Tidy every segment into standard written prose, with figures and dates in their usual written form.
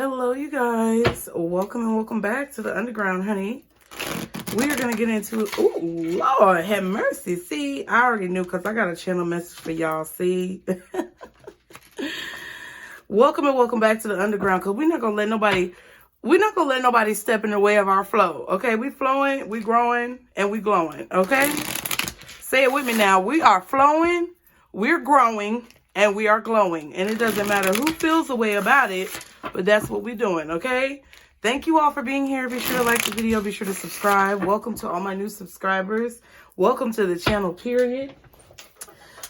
Hello, you guys. Welcome and welcome back to the underground, honey. We are going to get into it. Ooh, Lord, have mercy. See, I already knew because I got a channel message for y'all. See? Welcome and welcome back to the underground because we're not going to let nobody step in the way of our flow. Okay? We flowing, we growing, and we glowing. Okay? Say it with me now. We are flowing, we're growing, and we are glowing. And it doesn't matter who feels the way about it, but that's what we're doing, okay? Thank you all for being here. Be sure to like the video. Be sure to subscribe. Welcome to all my new subscribers. Welcome to the channel, period.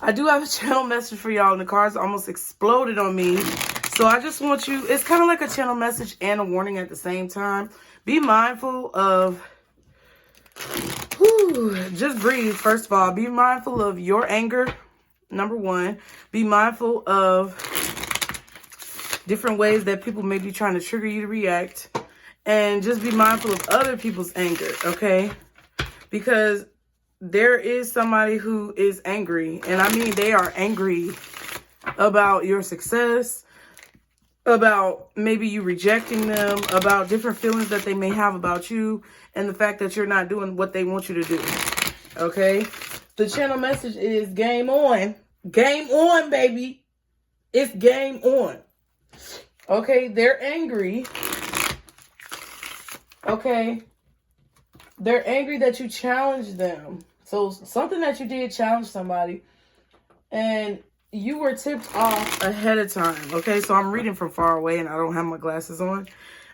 I do have a channel message for y'all, and the cards almost exploded on me. So I just want you, it's kind of like a channel message and a warning at the same time. Be mindful of, just breathe, first of all. Be mindful of your anger, number one. Be mindful of different ways that people may be trying to trigger you to react. And just be mindful of other people's anger, okay? Because there is somebody who is angry. And I mean, they are angry about your success, about maybe you rejecting them, about different feelings that they may have about you, and the fact that you're not doing what they want you to do, okay? The channel message is game on. Game on, baby. It's game on. Okay, they're angry. Okay. They're angry that you challenged them. So something that you did challenge somebody and you were tipped off ahead of time. Okay, so I'm reading from far away and I don't have my glasses on.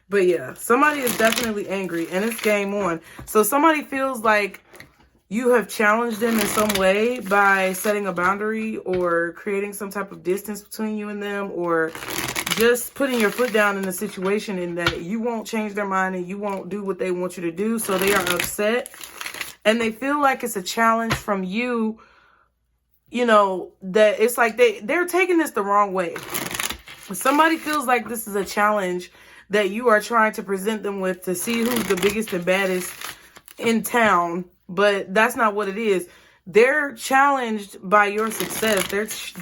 But yeah, somebody is definitely angry and it's game on. So somebody feels like you have challenged them in some way by setting a boundary or creating some type of distance between you and them, or just putting your foot down in the situation in that you won't change their mind and you won't do what they want you to do. So they are upset and they feel like it's a challenge from you, you know, that it's like they're taking this the wrong way. Somebody feels like this is a challenge that you are trying to present them with to see who's the biggest and baddest in town. But that's not what it is. They're challenged by your success.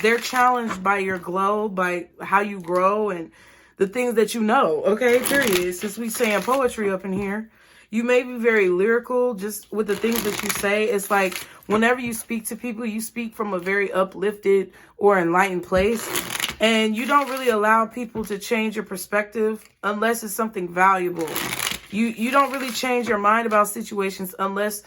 They're challenged by your glow, by how you grow and the things that you know. Okay, period. Since we saying poetry up in here, you may be very lyrical just with the things that you say. It's like whenever you speak to people, you speak from a very uplifted or enlightened place. And you don't really allow people to change your perspective unless it's something valuable. You don't really change your mind about situations unless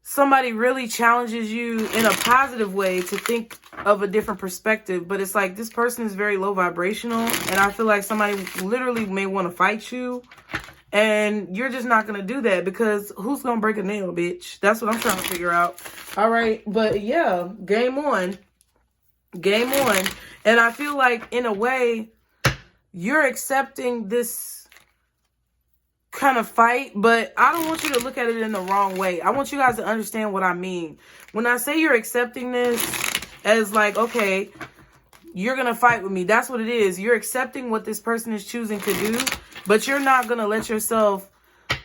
somebody really challenges you in a positive way to think of a different perspective. But it's like this person is very low vibrational. And I feel like somebody literally may want to fight you. And you're just not going to do that because who's going to break a nail, bitch? That's what I'm trying to figure out. All right. But yeah, game on. Game on. And I feel like in a way, you're accepting this kind of fight, but I don't want you to look at it in the wrong way. I want you guys to understand what I mean. When I say you're accepting this as like, okay, you're going to fight with me. That's what it is. You're accepting what this person is choosing to do, but you're not going to let yourself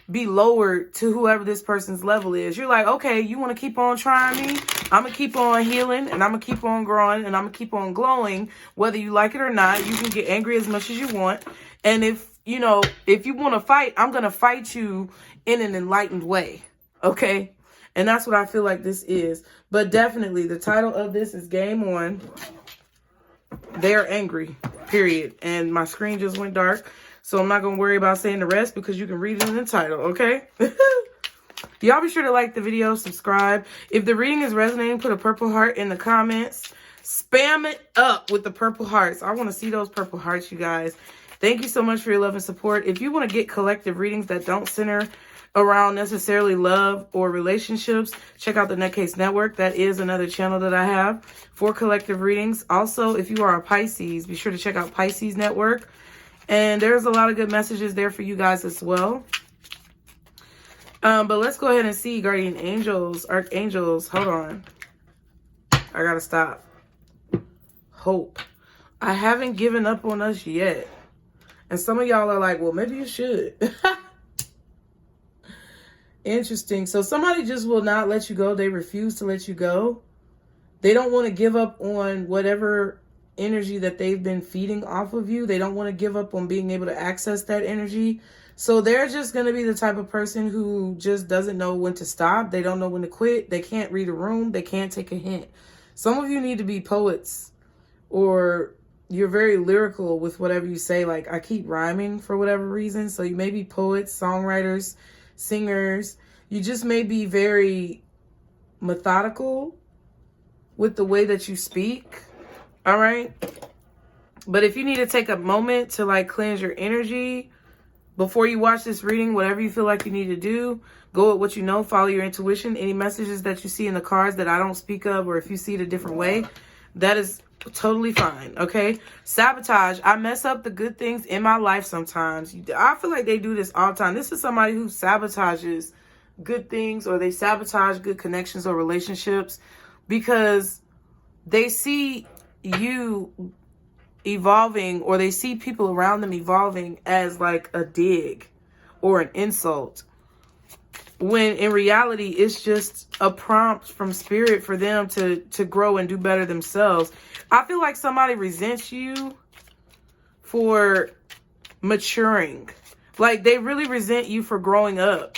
be lowered to whoever this person's level is. You're like, okay, you want to keep on trying me? I'm going to keep on healing and I'm going to keep on growing and I'm going to keep on glowing. Whether you like it or not, you can get angry as much as you want. And if you want to fight, I'm going to fight you in an enlightened way. Okay? And that's what I feel like this is. But definitely, the title of this is Game On. They're angry, period. And my screen just went dark. So I'm not going to worry about saying the rest because you can read it in the title, okay? Y'all be sure to like the video, subscribe. If the reading is resonating, put a purple heart in the comments. Spam it up with the purple hearts. I want to see those purple hearts, you guys. Thank you so much for your love and support. If you want to get collective readings that don't center around necessarily love or relationships, check out the Nutcase Network. That is another channel that I have for collective readings. Also, if you are a Pisces, be sure to check out Pisces Network. And there's a lot of good messages there for you guys as well. But let's go ahead and see guardian angels, archangels. Hold on. I gotta stop. Hope. I haven't given up on us yet. And some of y'all are like, well, maybe you should. Interesting. So somebody just will not let you go. They refuse to let you go. They don't want to give up on whatever energy that they've been feeding off of you. They don't want to give up on being able to access that energy. So they're just going to be the type of person who just doesn't know when to stop. They don't know when to quit. They can't read a room. They can't take a hint. Some of you need to be poets, or you're very lyrical with whatever you say. Like, I keep rhyming for whatever reason. So you may be poets, songwriters, singers. You just may be very methodical with the way that you speak. All right. But if you need to take a moment to like cleanse your energy before you watch this reading, whatever you feel like you need to do, go with what you know, follow your intuition. Any messages that you see in the cards that I don't speak of, or if you see it a different way, that is totally fine. Okay. Sabotage. I mess up the good things in my life sometimes. I feel like they do this all the time. This is somebody who sabotages good things, or they sabotage good connections or relationships because they see you evolving, or they see people around them evolving as like a dig or an insult, when in reality it's just a prompt from spirit for them to grow and do better themselves. I feel like somebody resents you for maturing. Like, they really resent you for growing up,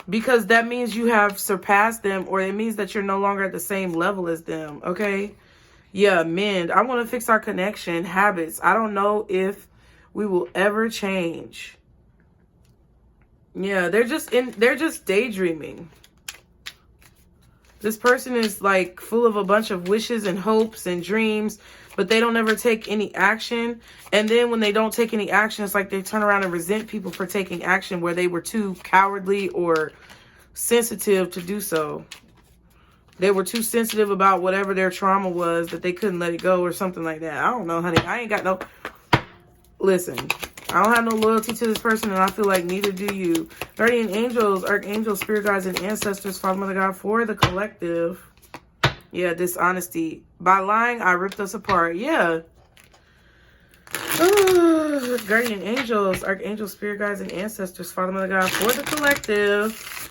because that means you have surpassed them, or it means that you're no longer at the same level as them. Okay. Yeah, mend. I want to fix our connection. Habits. I don't know if we will ever change. Yeah, they're just daydreaming. This person is like full of a bunch of wishes and hopes and dreams, but they don't ever take any action. And then when they don't take any action, it's like they turn around and resent people for taking action where they were too cowardly or sensitive to do so. They were too sensitive about whatever their trauma was that they couldn't let it go, or something like that. I don't know, honey. I ain't got no... Listen, I don't have no loyalty to this person, and I feel like neither do you. Guardian angels, archangels, spirit guides, and ancestors, Father, Mother, God, for the collective. Yeah, dishonesty. By lying, I ripped us apart. Yeah. Guardian angels, archangels, spirit guides, and ancestors, Father, Mother, God, for the collective.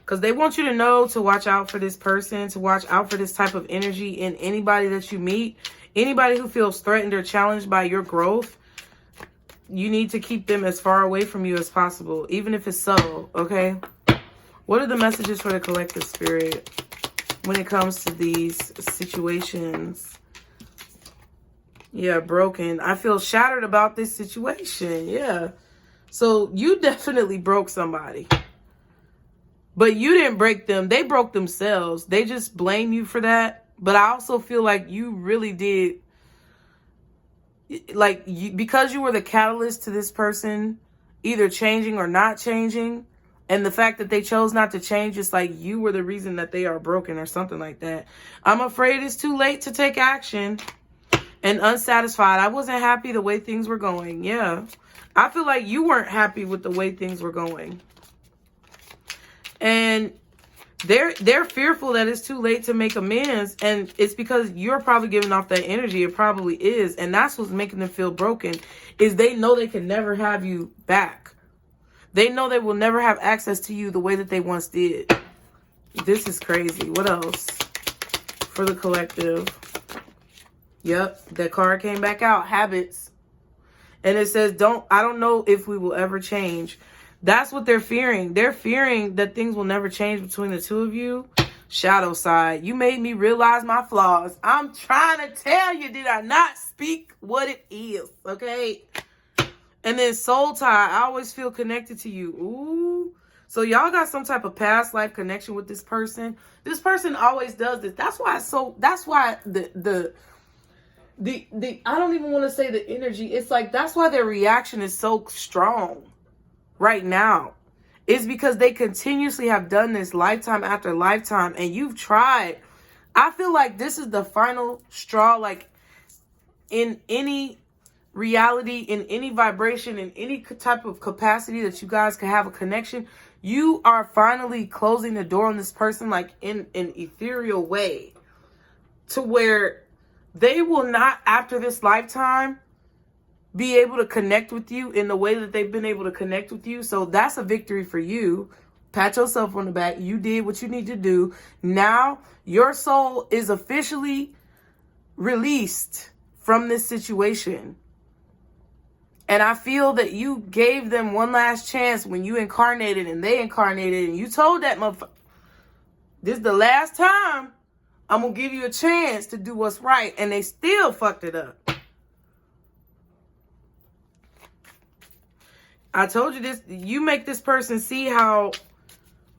Because they want you to know to watch out for this person, to watch out for this type of energy in anybody that you meet. Anybody who feels threatened or challenged by your growth, you need to keep them as far away from you as possible, even if it's subtle, okay? What are the messages for the collective, spirit, when it comes to these situations? Yeah, broken. I feel shattered about this situation. Yeah. So you definitely broke somebody. But you didn't break them. They broke themselves. They just blame you for that. But I also feel like you really did. Like, because you were the catalyst to this person either changing or not changing. And the fact that they chose not to change, it's like you were the reason that they are broken or something like that. I'm afraid it's too late to take action. And unsatisfied. I wasn't happy the way things were going. Yeah. I feel like you weren't happy with the way things were going. And they're fearful that it's too late to make amends. And it's because you're probably giving off that energy. It probably is. And that's what's making them feel broken, is they know they can never have you back. They know they will never have access to you the way that they once did. This is crazy. What else for the collective? Yep, that card came back out. Habits. And it says, I don't know if we will ever change. That's what they're fearing. They're fearing that things will never change between the two of you. Shadow side. You made me realize my flaws. I'm trying to tell you, did I not speak what it is? Okay. And then soul tie. I always feel connected to you. Ooh. So y'all got some type of past life connection with this person. This person always does this. That's why the I don't even want to say the energy. It's like, that's why their reaction is so strong right now. It's because they continuously have done this lifetime after lifetime, and you've tried. I feel like this is the final straw. Like, in any reality, in any vibration, in any type of capacity that you guys can have a connection, you are finally closing the door on this person, like in an ethereal way, to where they will not, after this lifetime, be able to connect with you in the way that they've been able to connect with you. So that's a victory for you. Pat yourself on the back. You did what you need to do. Now your soul is officially released from this situation. And I feel that you gave them one last chance when you incarnated and they incarnated, and you told that motherfucker, this is the last time I'm going to give you a chance to do what's right. And they still fucked it up. I told you this. You make this person see how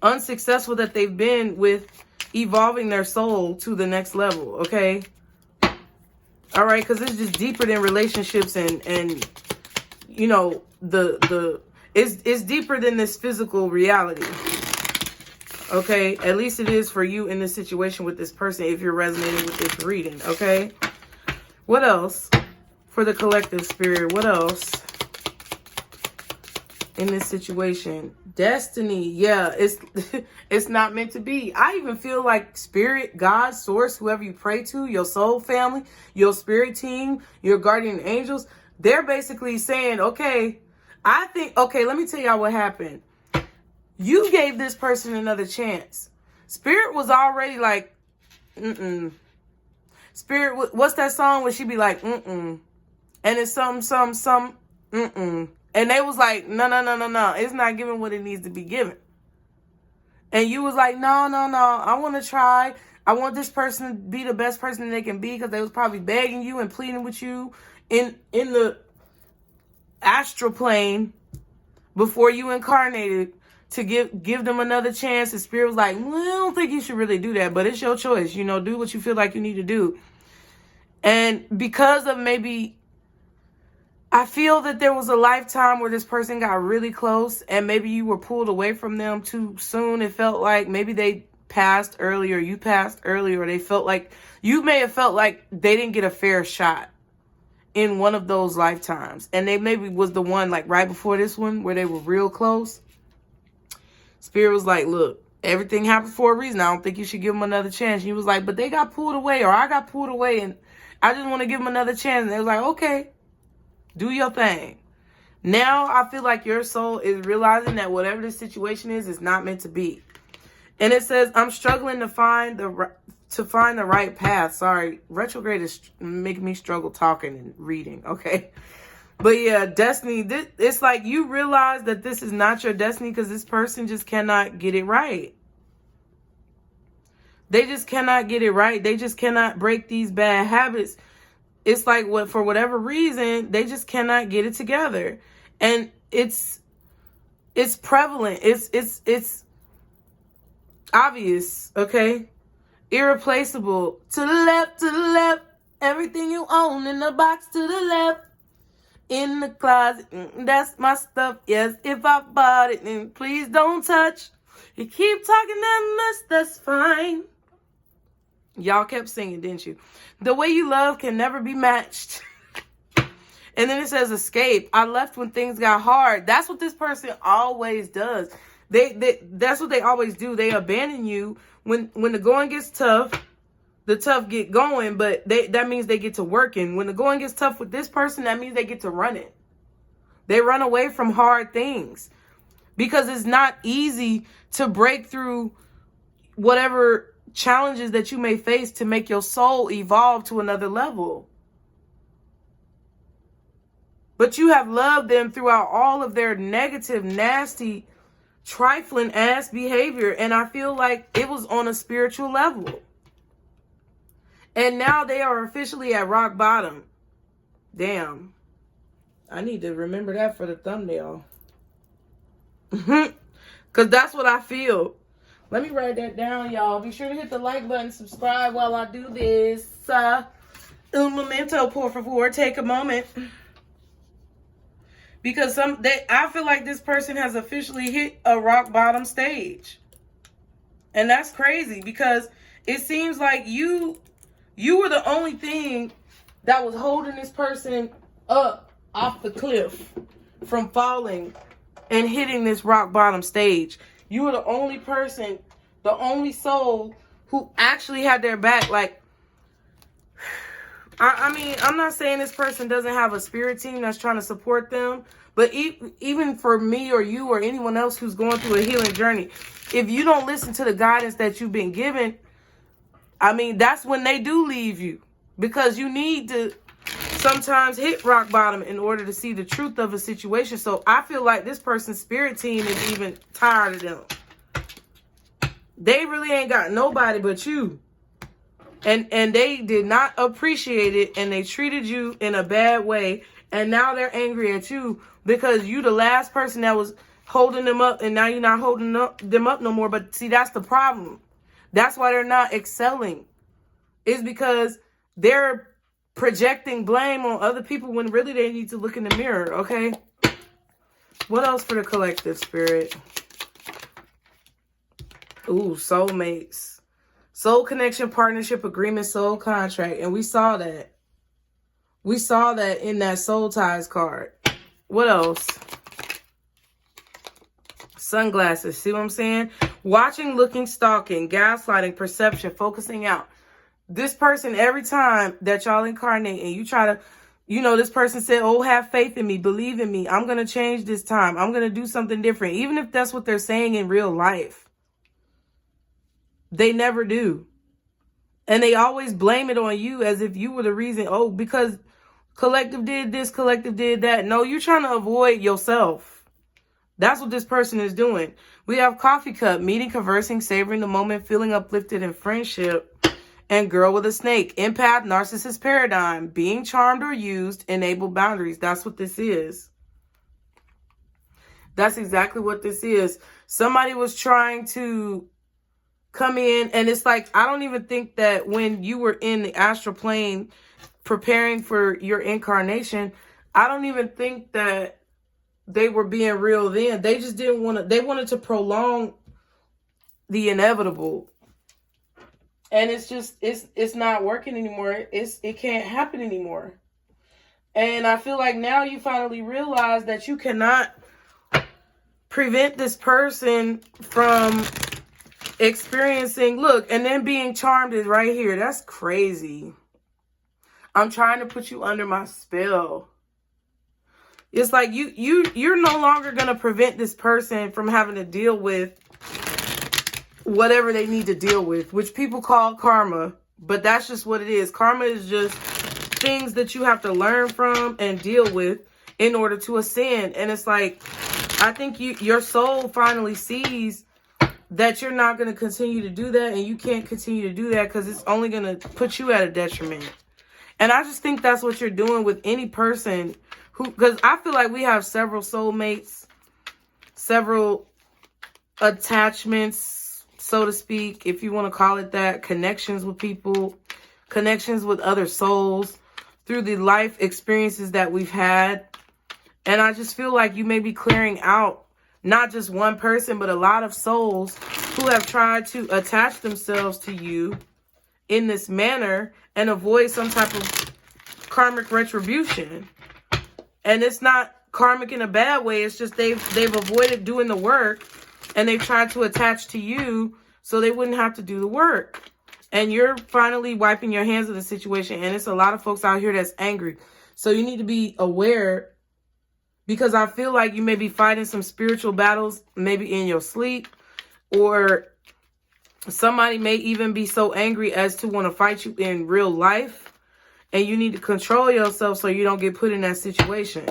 unsuccessful that they've been with evolving their soul to the next level. Okay. All right. Because it's just deeper than relationships and you know, it's deeper than this physical reality. Okay, at least it is for you in this situation with this person if you're resonating with this reading. Okay, what else for the collective spirit? What else in this situation? Destiny. Yeah, it's not meant to be. I even feel like spirit, God, source, whoever you pray to, your soul family, your spirit team, your guardian angels, they're basically saying, okay, let me tell y'all what happened. You gave this person another chance. Spirit was already like, Spirit, what's that song where she be like, And it's some, And they was like, no. It's not giving what it needs to be given. And you was like, no. I want to try. I want this person to be the best person they can be, because they was probably begging you and pleading with you in the astral plane before you incarnated to give them another chance. The spirit was like, well, I don't think you should really do that, but it's your choice. You know, do what you feel like you need to do. And because of maybe, I feel that there was a lifetime where this person got really close and maybe you were pulled away from them too soon. It felt like maybe they passed early, or you passed early, or they felt like, you may have felt like they didn't get a fair shot in one of those lifetimes. And they maybe was the one like right before this one where they were real close. Spirit was like, look, everything happened for a reason. I don't think you should give them another chance. And he was like, but they got pulled away, or I got pulled away, and I just want to give them another chance. And they was like, okay, do your thing. Now I feel like your soul is realizing that whatever the situation is not meant to be. And it says, I'm struggling to find the right path. Sorry, retrograde is making me struggle talking and reading. Okay. But yeah, destiny, it's like you realize that this is not your destiny because this person just cannot get it right. They just cannot get it right. They just cannot break these bad habits. It's like for whatever reason, they just cannot get it together. And it's prevalent. It's obvious, okay? Irreplaceable. To the left, everything you own in the box to the left. In the closet, that's my stuff. Yes, if I bought it, then please don't touch. You keep talking that mess, that's fine. Y'all kept singing, didn't you? The way you love can never be matched. And then it says escape. I left when things got hard. That's what this person always does. That's what they always do. They abandon you when the going gets tough. The tough get going, but that means they get to working. When the going gets tough with this person, that means they get to running. They run away from hard things because it's not easy to break through whatever challenges that you may face to make your soul evolve to another level. But you have loved them throughout all of their negative, nasty, trifling ass behavior. And I feel like it was on a spiritual level. And now they are officially at rock bottom. Damn. I need to remember that for the thumbnail. Because that's what I feel. Let me write that down, y'all. Be sure to hit the like button, subscribe while I do this. Un momento, por favor. Take a moment. Because I feel like this person has officially hit a rock bottom stage. And that's crazy because it seems like you were the only thing that was holding this person up off the cliff from falling and hitting this rock bottom stage. You were the only person, the only soul who actually had their back. Like, I mean, I'm not saying this person doesn't have a spirit team that's trying to support them. But even for me or you or anyone else who's going through a healing journey, if you don't listen to the guidance that you've been given, I mean, that's when they do leave you. Because you need to sometimes hit rock bottom in order to see the truth of a situation. So I feel like this person's spirit team is even tired of them. They really ain't got nobody but you. And they did not appreciate it, and they treated you in a bad way. And now they're angry at you because you the last person that was holding them up, and now you're not holding them up no more. But see, that's the problem. That's why they're not excelling. It's because they're projecting blame on other people when really they need to look in the mirror, okay? What else for the collective, Spirit? Ooh, soulmates. Soul connection, partnership, agreement, soul contract. And we saw that. We saw that in that soul ties card. What else? Sunglasses. See what I'm saying? Watching, looking, stalking, gaslighting, perception, focusing out. This person, every time that y'all incarnate and you try to, you know, this person said, oh, have faith in me, believe in me. I'm going to change this time. I'm going to do something different. Even if that's what they're saying in real life. They never do. And they always blame it on you as if you were the reason. Oh, because collective did this, collective did that. No, you're trying to avoid yourself. That's what this person is doing. We have coffee cup, meeting, conversing, savoring the moment, feeling uplifted in friendship. And girl with a snake, empath, narcissist paradigm, being charmed or used, enable boundaries. That's what this is. That's exactly what this is. Somebody was trying to come in, and it's like, I don't even think that when you were in the astral plane preparing for your incarnation, I don't even think that they were being real then. They just didn't want to, they wanted to prolong the inevitable. And it's just, it's not working anymore. It can't happen anymore. And I feel like now you finally realize that you cannot prevent this person from experiencing, look, and then being charmed is right here. That's crazy. I'm trying to put you under my spell. It's like you're no longer going to prevent this person from having to deal with whatever they need to deal with, which people call karma, but that's just what it is. Karma is just things that you have to learn from and deal with in order to ascend. And it's like, I think your soul finally sees that you're not going to continue to do that, and you can't continue to do that because it's only going to put you at a detriment. And I just think that's what you're doing with any person who, because I feel like we have several soulmates, several attachments, so to speak, if you want to call it that, connections with people, connections with other souls through the life experiences that we've had. And I just feel like you may be clearing out not just one person, but a lot of souls who have tried to attach themselves to you in this manner and avoid some type of karmic retribution. And it's not karmic in a bad way. It's just they've avoided doing the work, and they've tried to attach to you so they wouldn't have to do the work. And you're finally wiping your hands of the situation. And it's a lot of folks out here that's angry. So you need to be aware, because I feel like you may be fighting some spiritual battles, maybe in your sleep, or somebody may even be so angry as to want to fight you in real life. And you need to control yourself so you don't get put in that situation.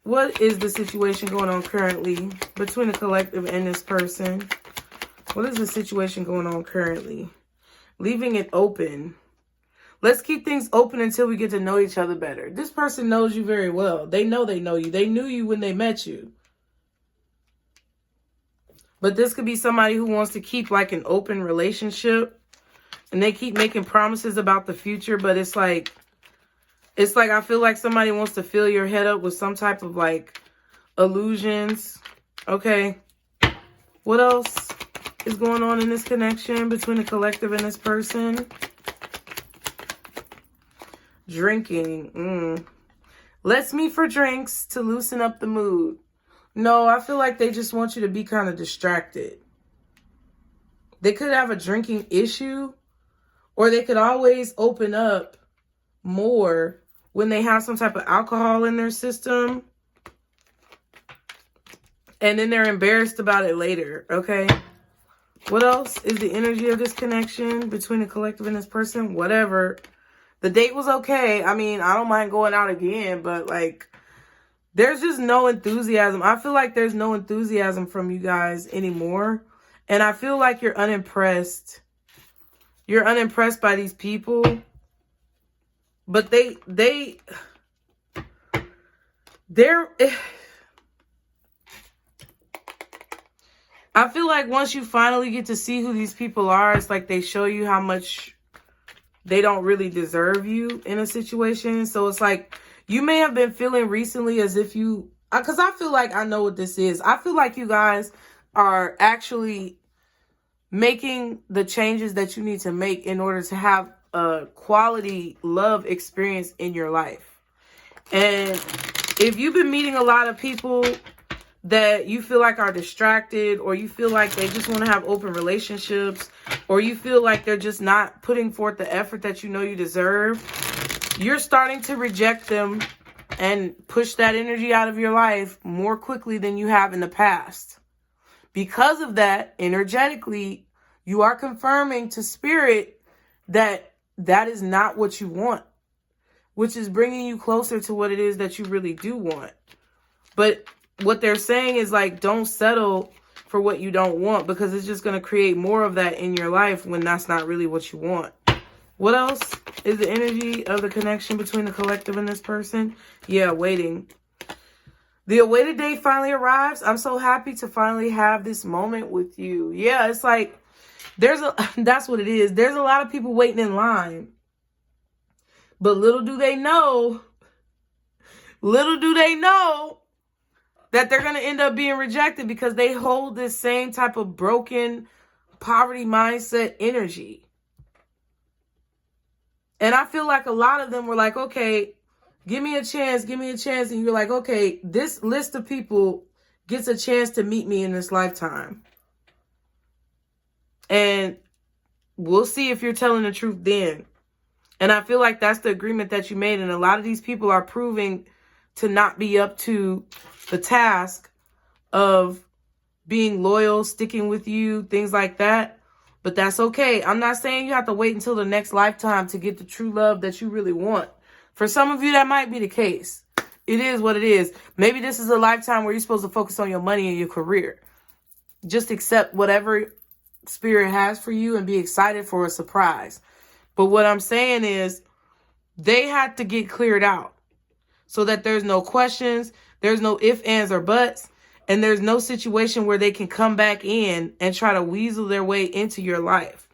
What is the situation going on currently between the collective and this person? What is the situation going on currently? Leaving it open. Let's keep things open until we get to know each other better. This person knows you very well. They know you. They knew you when they met you. But this could be somebody who wants to keep like an open relationship. And they keep making promises about the future. But it's like I feel like somebody wants to fill your head up with some type of like illusions. Okay. What else is going on in this connection between the collective and this person? Drinking. Let's meet for drinks to loosen up the mood. No, I feel like they just want you to be kind of distracted. They could have a drinking issue, or they could always open up more when they have some type of alcohol in their system. And then they're embarrassed about it later, okay? What else is the energy of this connection between the collective and this person? Whatever. The date was okay. I mean, I don't mind going out again, but like, there's just no enthusiasm. I feel like there's no enthusiasm from you guys anymore. And I feel like you're unimpressed. You're unimpressed by these people. But they're... I feel like once you finally get to see who these people are, it's like they show you how much they don't really deserve you in a situation. So it's like you may have been feeling recently as if you... Because I feel like I know what this is. I feel like you guys are actually making the changes that you need to make in order to have a quality love experience in your life. And if you've been meeting a lot of people that you feel like are distracted, or you feel like they just want to have open relationships, or you feel like they're just not putting forth the effort that you know you deserve, you're starting to reject them and push that energy out of your life more quickly than you have in the past. Because of that, energetically, you are confirming to spirit that that is not what you want, which is bringing you closer to what it is that you really do want. But what they're saying is like, don't settle for what you don't want, because it's just going to create more of that in your life when that's not really what you want. What else is the energy of the connection between the collective and this person? Yeah, waiting. The awaited day finally arrives. I'm so happy to finally have this moment with you. Yeah, it's like that's what it is. There's a lot of people waiting in line. But little do they know that they're going to end up being rejected, because they hold this same type of broken poverty mindset energy. And I feel like a lot of them were like, okay, give me a chance. And you're like, okay, this list of people gets a chance to meet me in this lifetime. And we'll see if you're telling the truth then. And I feel like that's the agreement that you made. And a lot of these people are proving to not be up to the task of being loyal, sticking with you, things like that. But that's okay. I'm not saying you have to wait until the next lifetime to get the true love that you really want. For some of you, that might be the case. It is what it is. Maybe this is a lifetime where you're supposed to focus on your money and your career. Just accept whatever spirit has for you and be excited for a surprise. But what I'm saying is they had to get cleared out so that there's no questions, there's no ifs, ands, or buts, and there's no situation where they can come back in and try to weasel their way into your life.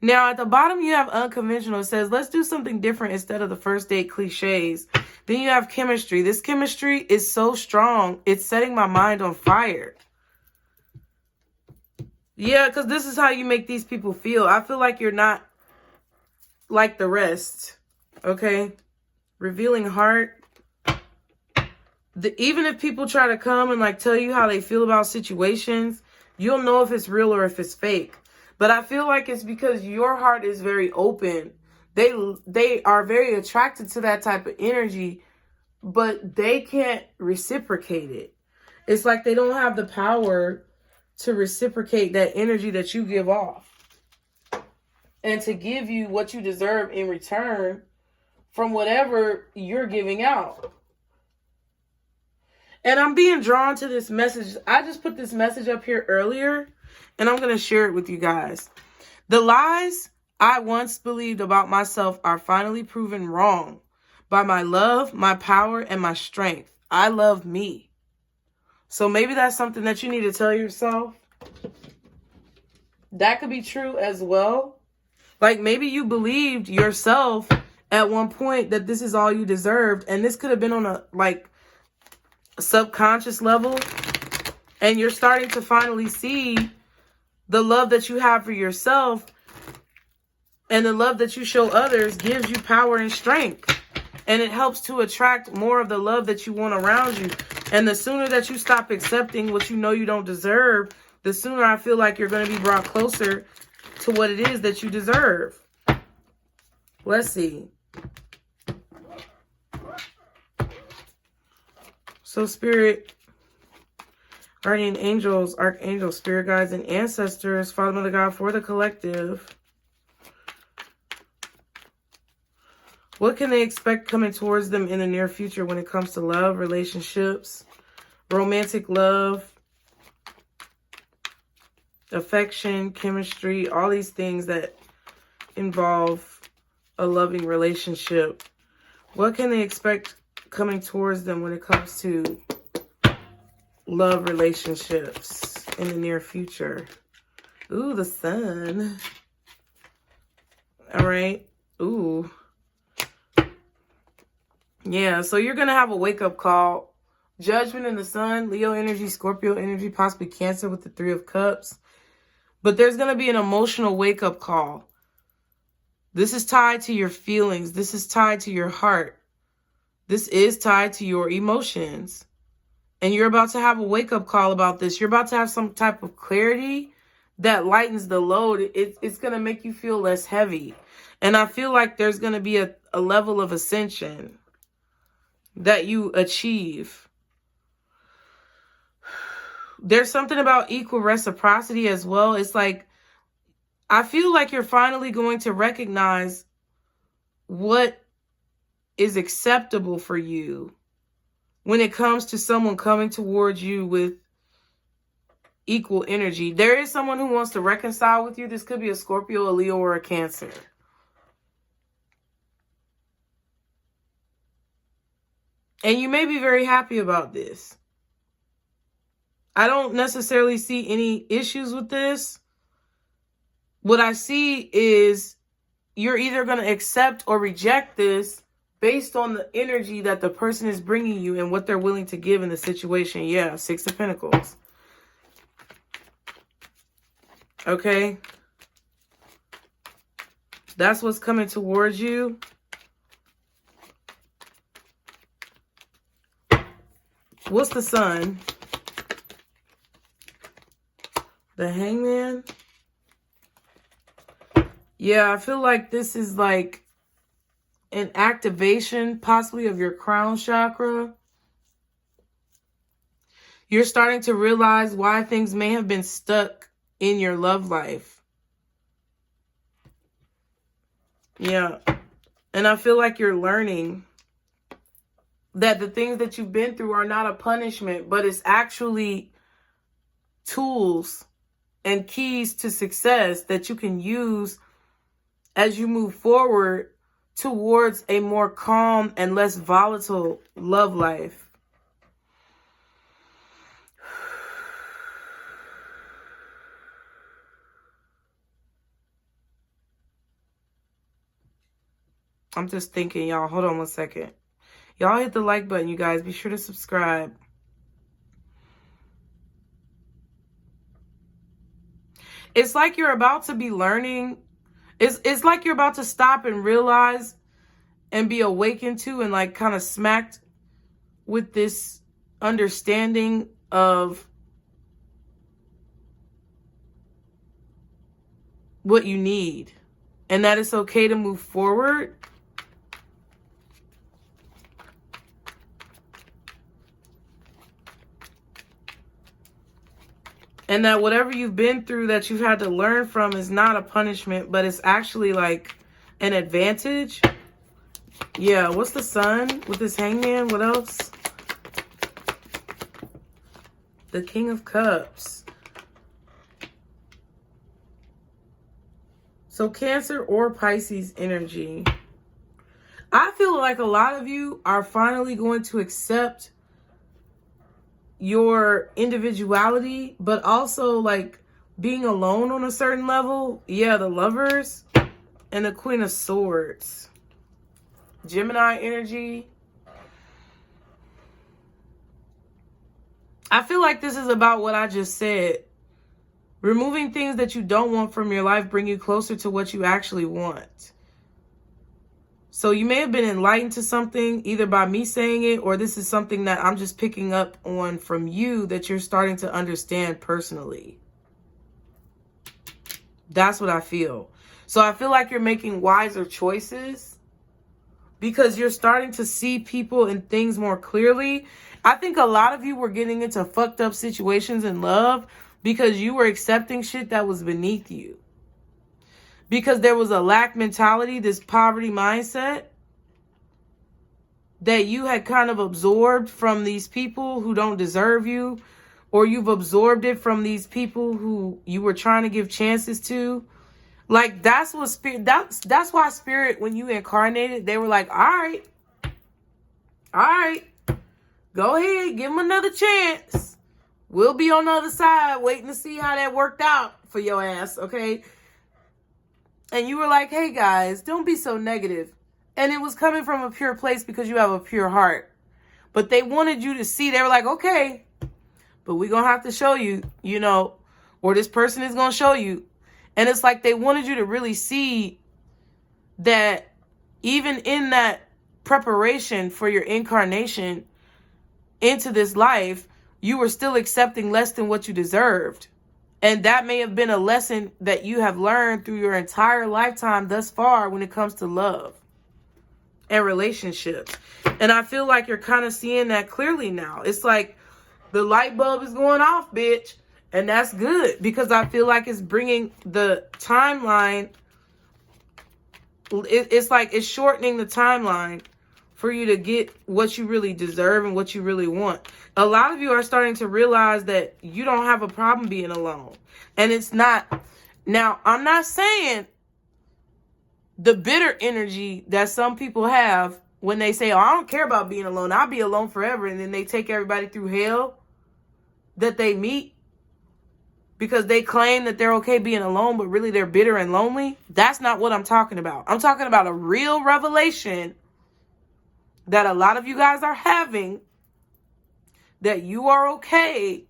Now, at the bottom, you have unconventional. It says, let's do something different instead of the first date cliches. Then you have chemistry. This chemistry is so strong, it's setting my mind on fire. Yeah, because this is how you make these people feel. I feel like you're not like the rest. Okay? Revealing heart. Even if people try to come and like tell you how they feel about situations, you'll know if it's real or if it's fake. But I feel like it's because your heart is very open. They are very attracted to that type of energy, but they can't reciprocate it. It's like they don't have the power to reciprocate that energy that you give off, and to give you what you deserve in return from whatever you're giving out. And I'm being drawn to this message. I just put this message up here earlier, and I'm going to share it with you guys. The lies I once believed about myself are finally proven wrong by my love, my power, and my strength. I love me. So maybe that's something that you need to tell yourself. That could be true as well. Like maybe you believed yourself at one point that this is all you deserved. And this could have been on a subconscious level. And you're starting to finally see the love that you have for yourself. And the love that you show others gives you power and strength. And it helps to attract more of the love that you want around you. And the sooner that you stop accepting what you know you don't deserve, the sooner I feel like you're going to be brought closer to what it is that you deserve. Let's see. So Spirit, guardian angels, archangels, spirit guides, and ancestors, Father, Mother, God, for the collective. What can they expect coming towards them in the near future when it comes to love, relationships, romantic love, affection, chemistry, all these things that involve a loving relationship? What can they expect coming towards them when it comes to love relationships in the near future? Ooh, the sun. All right. Ooh. Yeah, so you're going to have a wake-up call. Judgment in the sun, Leo energy, Scorpio energy, possibly Cancer with the Three of Cups. But there's going to be an emotional wake-up call. This is tied to your feelings. This is tied to your heart. This is tied to your emotions. And you're about to have a wake-up call about this. You're about to have some type of clarity that lightens the load. It's going to make you feel less heavy. And I feel like there's going to be a level of ascension that you achieve. There's something about equal reciprocity as well. It's like, I feel like you're finally going to recognize what is acceptable for you when it comes to someone coming towards you with equal energy. There is someone who wants to reconcile with you. This could be a Scorpio, a Leo, or a Cancer. And you may be very happy about this. I don't necessarily see any issues with this. What I see is you're either going to accept or reject this based on the energy that the person is bringing you and what they're willing to give in the situation. Yeah, Six of Pentacles. Okay. That's what's coming towards you. What's the Sun? The Hangman. Yeah, I feel like this is like an activation possibly of your crown chakra. You're starting to realize why things may have been stuck in your love life. Yeah. And I feel like you're learning that the things that you've been through are not a punishment, but it's actually tools and keys to success that you can use as you move forward towards a more calm and less volatile love life. I'm just thinking, y'all. Hold on one second. Y'all hit the like button, you guys. Be sure to subscribe. It's like you're about to be learning. It's like you're about to stop and realize and be awakened to and like kind of smacked with this understanding of what you need and that it's okay to move forward. And that whatever you've been through that you've had to learn from is not a punishment, but it's actually like an advantage. Yeah, what's the Sun with this Hangman? What else? The King of Cups. So Cancer or Pisces energy. I feel like a lot of you are finally going to accept your individuality, but also like being alone on a certain level. Yeah, the Lovers and the Queen of Swords. Gemini energy. I feel like this is about what I just said. Removing things that you don't want from your life bring you closer to what you actually want. So you may have been enlightened to something either by me saying it, or this is something that I'm just picking up on from you that you're starting to understand personally. That's what I feel. So I feel like you're making wiser choices because you're starting to see people and things more clearly. I think a lot of you were getting into fucked up situations in love because you were accepting shit that was beneath you. Because there was a lack mentality, this poverty mindset. that you had kind of absorbed from these people who don't deserve you, or you've absorbed it from these people who you were trying to give chances to. Like, that's what spirit, that's why spirit, when you incarnated, they were like, all right, go ahead, give them another chance. We'll be on the other side waiting to see how that worked out for your ass, okay? And you were like, hey guys, don't be so negative. And it was coming from a pure place because you have a pure heart. But they wanted you to see, they were like, okay, but we're going to have to show you, you know, or this person is going to show you. And it's like they wanted you to really see that even in that preparation for your incarnation into this life, you were still accepting less than what you deserved. And that may have been a lesson that you have learned through your entire lifetime thus far when it comes to love and relationships. And I feel like you're kind of seeing that clearly now. It's like the light bulb is going off, bitch. And that's good, because I feel like it's bringing the timeline. It's like it's shortening the timeline for you to get what you really deserve and what you really want. A lot of you are starting to realize that you don't have a problem being alone. And it's not. Now, I'm not saying the bitter energy that some people have when they say, oh, I don't care about being alone. I'll be alone forever. And then they take everybody through hell that they meet because they claim that they're okay being alone, but really they're bitter and lonely. That's not what I'm talking about. I'm talking about a real revelation that a lot of you guys are having, that you are okay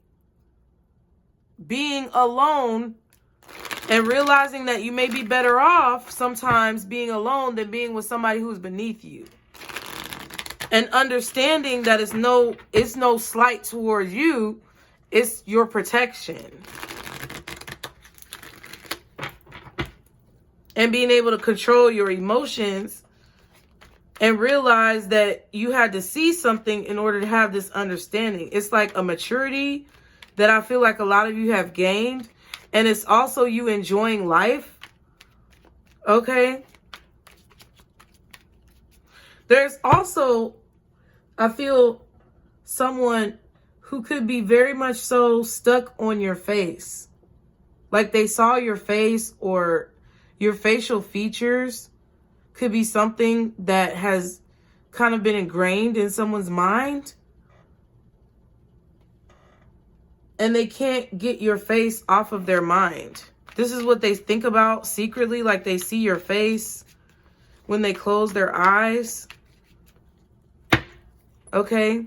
being alone and realizing that you may be better off sometimes being alone than being with somebody who's beneath you. And understanding that it's no slight towards you, it's your protection. And being able to control your emotions and realize that you had to see something in order to have this understanding. It's like a maturity that I feel like a lot of you have gained. And it's also you enjoying life. Okay? There's also, I feel, someone who could be very much so stuck on your face. Like they saw your face, or your facial features could be something that has kind of been ingrained in someone's mind. And they can't get your face off of their mind. This is what they think about secretly, like they see your face when they close their eyes. Okay?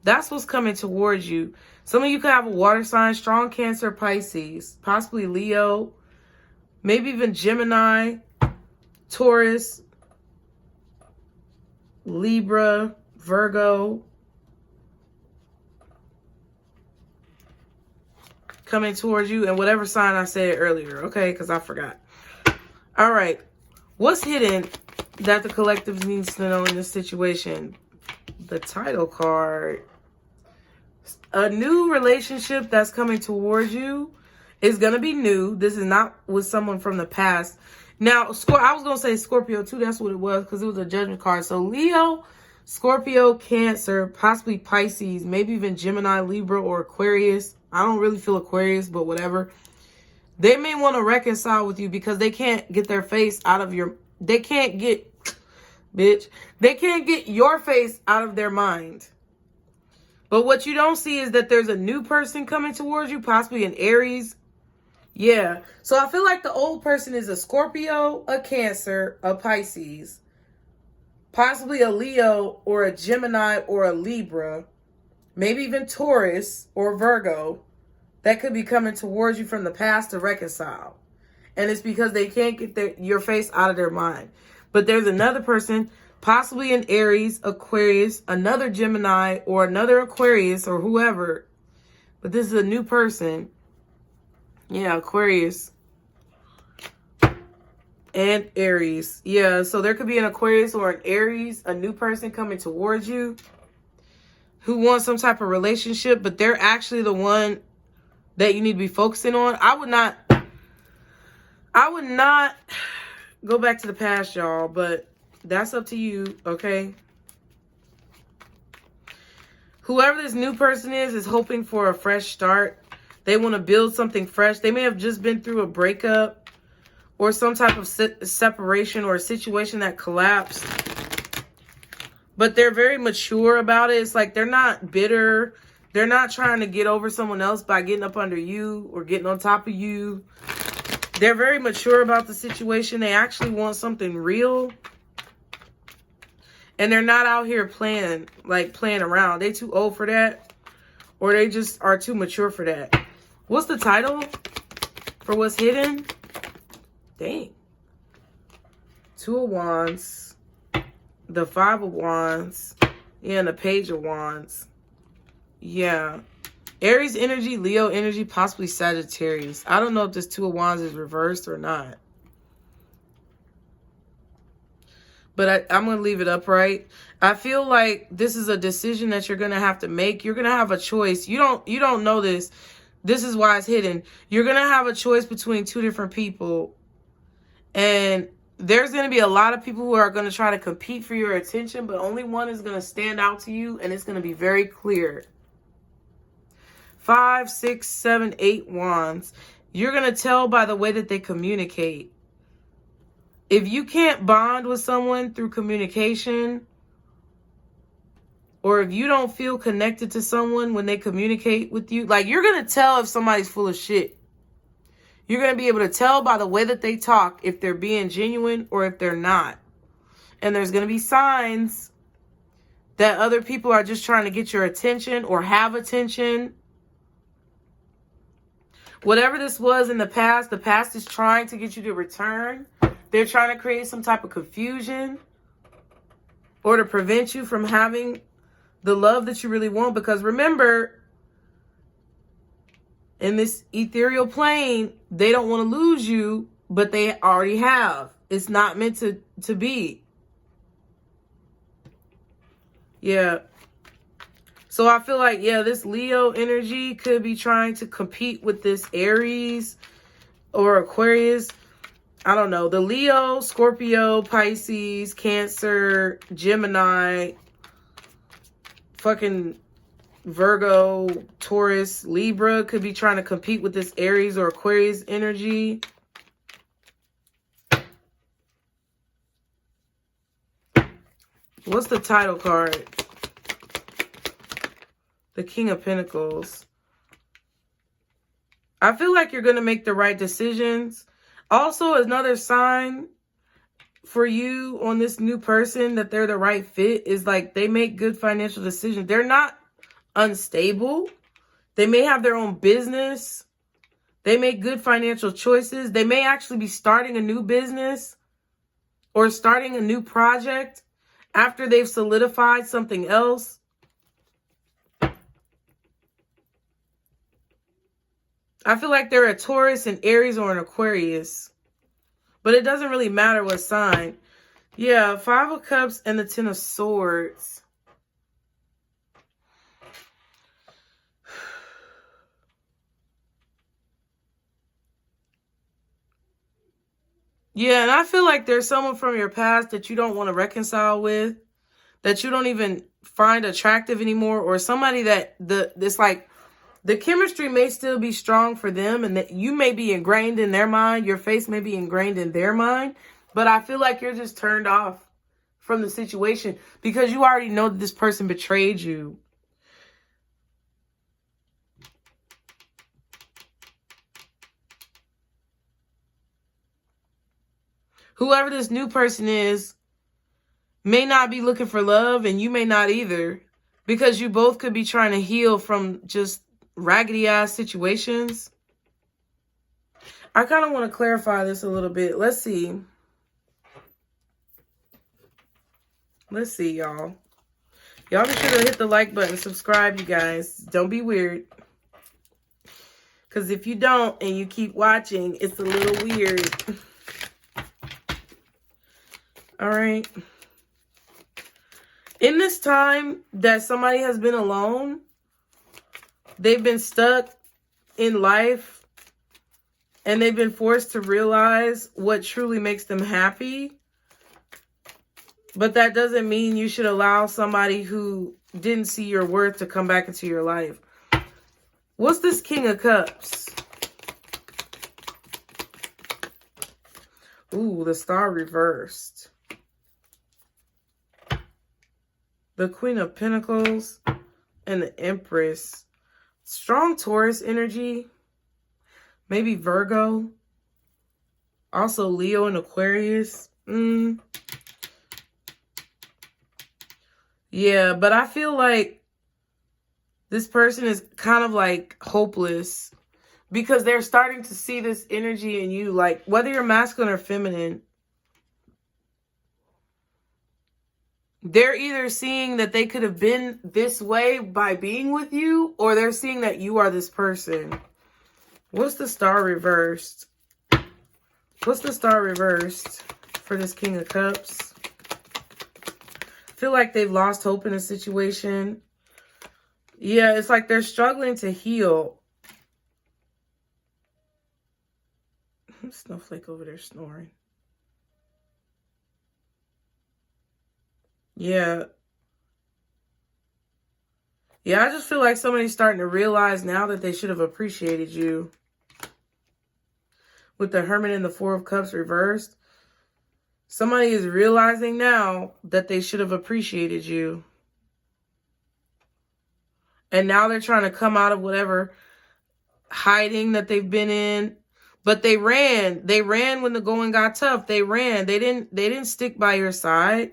That's what's coming towards you. Some of you could have a water sign, strong Cancer, Pisces, possibly Leo, maybe even Gemini, Taurus, Libra, Virgo. Coming towards you, and whatever sign I said earlier, okay? Because I forgot. All right. What's hidden that the collective needs to know in this situation? The title card. A new relationship that's coming towards you is going to be new. This is not with someone from the past. Now, I was going to say Scorpio too. That's what it was, because it was a judgment card. So Leo, Scorpio, Cancer, possibly Pisces, maybe even Gemini, Libra, or Aquarius. I don't really feel Aquarius, but whatever. They may want to reconcile with you because they can't get their face out of your... They can't get... Bitch. They can't get your face out of their mind. But what you don't see is that there's a new person coming towards you, possibly an Aries. Yeah. So I feel like the old person is a Scorpio, a Cancer, a Pisces, possibly a Leo or a Gemini or a Libra, maybe even Taurus or Virgo, that could be coming towards you from the past to reconcile. And it's because they can't get your face out of their mind. But there's another person, possibly an Aries, Aquarius, another Gemini, or another Aquarius, or whoever. But this is a new person. Yeah, Aquarius. And Aries. Yeah, so there could be an Aquarius or an Aries, a new person coming towards you who wants some type of relationship, but they're actually the one that you need to be focusing on. I would not go back to the past, y'all, but that's up to you, okay? Whoever this new person is hoping for a fresh start. They want to build something fresh. They may have just been through a breakup or some type of separation or a situation that collapsed. But they're very mature about it. It's like they're not bitter. They're not trying to get over someone else by getting up under you or getting on top of you. They're very mature about the situation. They actually want something real. And they're not out here playing around. They too old for that. Or they just are too mature for that. What's the title for what's hidden? Dang. 2 of Wands. The 5 of Wands. Yeah, and the Page of Wands. Yeah. Aries energy, Leo energy, possibly Sagittarius. I don't know if this 2 of Wands is reversed or not. But I'm going to leave it upright. I feel like this is a decision that you're going to have to make. You're going to have a choice. You don't know this. This is why it's hidden. You're going to have a choice between 2 different people. And there's going to be a lot of people who are going to try to compete for your attention, but only one is going to stand out to you, and it's going to be very clear. 5, 6, 7, 8 Wands. You're going to tell by the way that they communicate. If you can't bond with someone through communication, or if you don't feel connected to someone when they communicate with you, like, you're going to tell if somebody's full of shit. You're going to be able to tell by the way that they talk if they're being genuine or if they're not. And there's going to be signs that other people are just trying to get your attention or have attention. Whatever this was in the past is trying to get you to return. They're trying to create some type of confusion or to prevent you from having the love that you really want. Because remember, in this ethereal plane, they don't want to lose you, but they already have. It's not meant to be. Yeah. So I feel like, yeah, this Leo energy could be trying to compete with this Aries or Aquarius. I don't know. The Leo, Scorpio, Pisces, Cancer, Gemini, fucking Virgo, Taurus, Libra could be trying to compete with this Aries or Aquarius energy. What's the title card? The King of Pentacles. I feel like you're going to make the right decisions. Also, another sign for you on this new person that they're the right fit is like they make good financial decisions. They're not unstable. They may have their own business. They make good financial choices. They may actually be starting a new business or starting a new project after they've solidified something else. I feel like they're a Taurus, an Aries, or an Aquarius. But it doesn't really matter what sign. Yeah, 5 of Cups and the 10 of Swords. Yeah, and I feel like there's someone from your past that you don't want to reconcile with, that you don't even find attractive anymore, or somebody that it's like the chemistry may still be strong for them and that you may be ingrained in their mind, your face may be ingrained in their mind, but I feel like you're just turned off from the situation because you already know that this person betrayed you. Whoever this new person is may not be looking for love, and you may not either, because you both could be trying to heal from just raggedy ass situations. I kind of want to clarify this a little bit. Let's see. Let's see, y'all. Y'all be sure to hit the like button, subscribe, you guys. Don't be weird. Because if you don't and you keep watching, it's a little weird. All right. In this time that somebody has been alone, they've been stuck in life and they've been forced to realize what truly makes them happy. But that doesn't mean you should allow somebody who didn't see your worth to come back into your life. What's this King of Cups? Ooh, the Star reversed. The Queen of Pentacles and the Empress. Strong Taurus energy. Maybe Virgo. Also Leo and Aquarius. Yeah, but I feel like this person is kind of like hopeless because they're starting to see this energy in you. Like whether you're masculine or feminine, they're either seeing that they could have been this way by being with you, or they're seeing that you are this person. What's the Star reversed? What's the Star reversed for this King of Cups? I feel like they've lost hope in a situation. Yeah, it's like they're struggling to heal. Snowflake over there snoring. Yeah. Yeah, I just feel like somebody's starting to realize now that they should have appreciated you. With the Hermit and the Four of Cups reversed. Somebody is realizing now that they should have appreciated you. And now they're trying to come out of whatever hiding that they've been in. But they ran. They ran when the going got tough. They ran. They didn't stick by your side.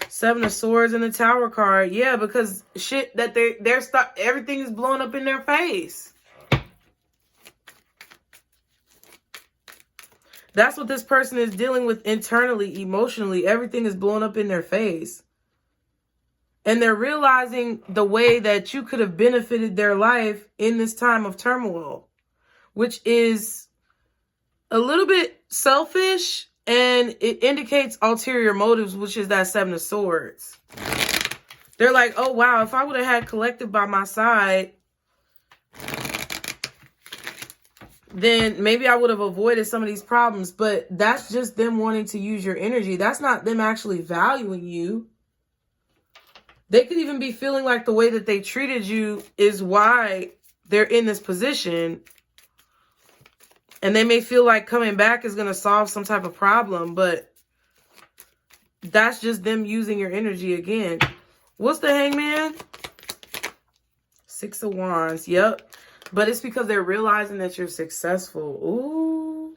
Seven of Swords and the Tower card. Yeah, because shit that they're stuck. Everything is blowing up in their face. That's what this person is dealing with internally, emotionally. Everything is blowing up in their face. And they're realizing the way that you could have benefited their life in this time of turmoil, which is a little bit selfish, and it indicates ulterior motives, which is that Seven of Swords. They're like, oh, wow, if I would have had Collective by my side, then maybe I would have avoided some of these problems. But that's just them wanting to use your energy. That's not them actually valuing you. They could even be feeling like the way that they treated you is why they're in this position. And they may feel like coming back is going to solve some type of problem. But that's just them using your energy again. What's the Hangman? Six of Wands. Yep. But it's because they're realizing that you're successful. Ooh.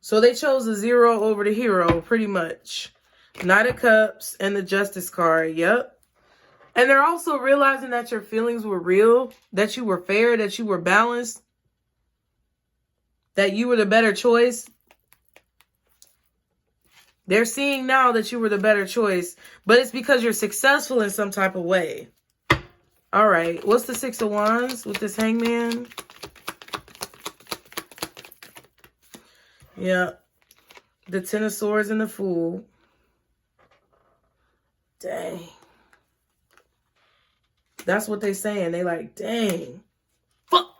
So they chose the 0 over the hero, pretty much. Knight of Cups and the Justice card. Yep. And they're also realizing that your feelings were real, that you were fair, that you were balanced, that you were the better choice. They're seeing now that you were the better choice, but it's because you're successful in some type of way. All right. What's the Six of Wands with this Hangman? Yeah. The Ten of Swords and the Fool. Dang. That's what they're saying. They like, dang. Fuck.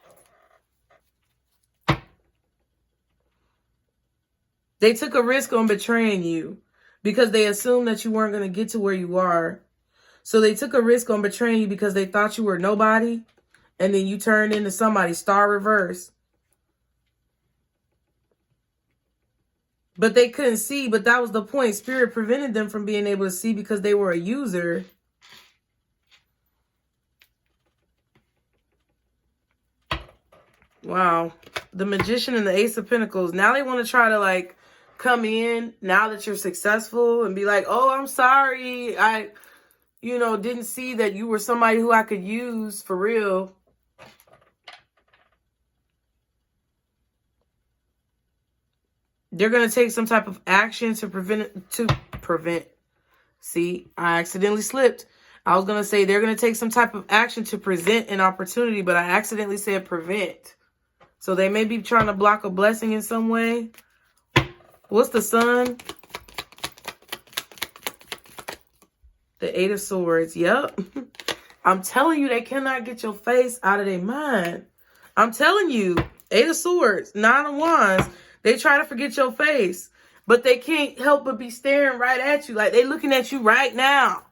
They took a risk on betraying you because they assumed that you weren't going to get to where you are. So they took a risk on betraying you because they thought you were nobody. And then you turned into somebody. Star reverse. But they couldn't see. But that was the point. Spirit prevented them from being able to see because they were a user. Wow. The Magician and the Ace of Pentacles. Now they want to try to like come in now that you're successful and be like, oh, I'm sorry. I didn't see that you were somebody who I could use for real. They're going to take some type of action to prevent. See, I accidentally slipped. I was going to say they're going to take some type of action to present an opportunity, but I accidentally said prevent. So they may be trying to block a blessing in some way. What's the Sun? The Eight of Swords. Yep. I'm telling you, they cannot get your face out of their mind. I'm telling you. Eight of Swords. Nine of Wands. They try to forget your face. But they can't help but be staring right at you. Like, they looking at you right now.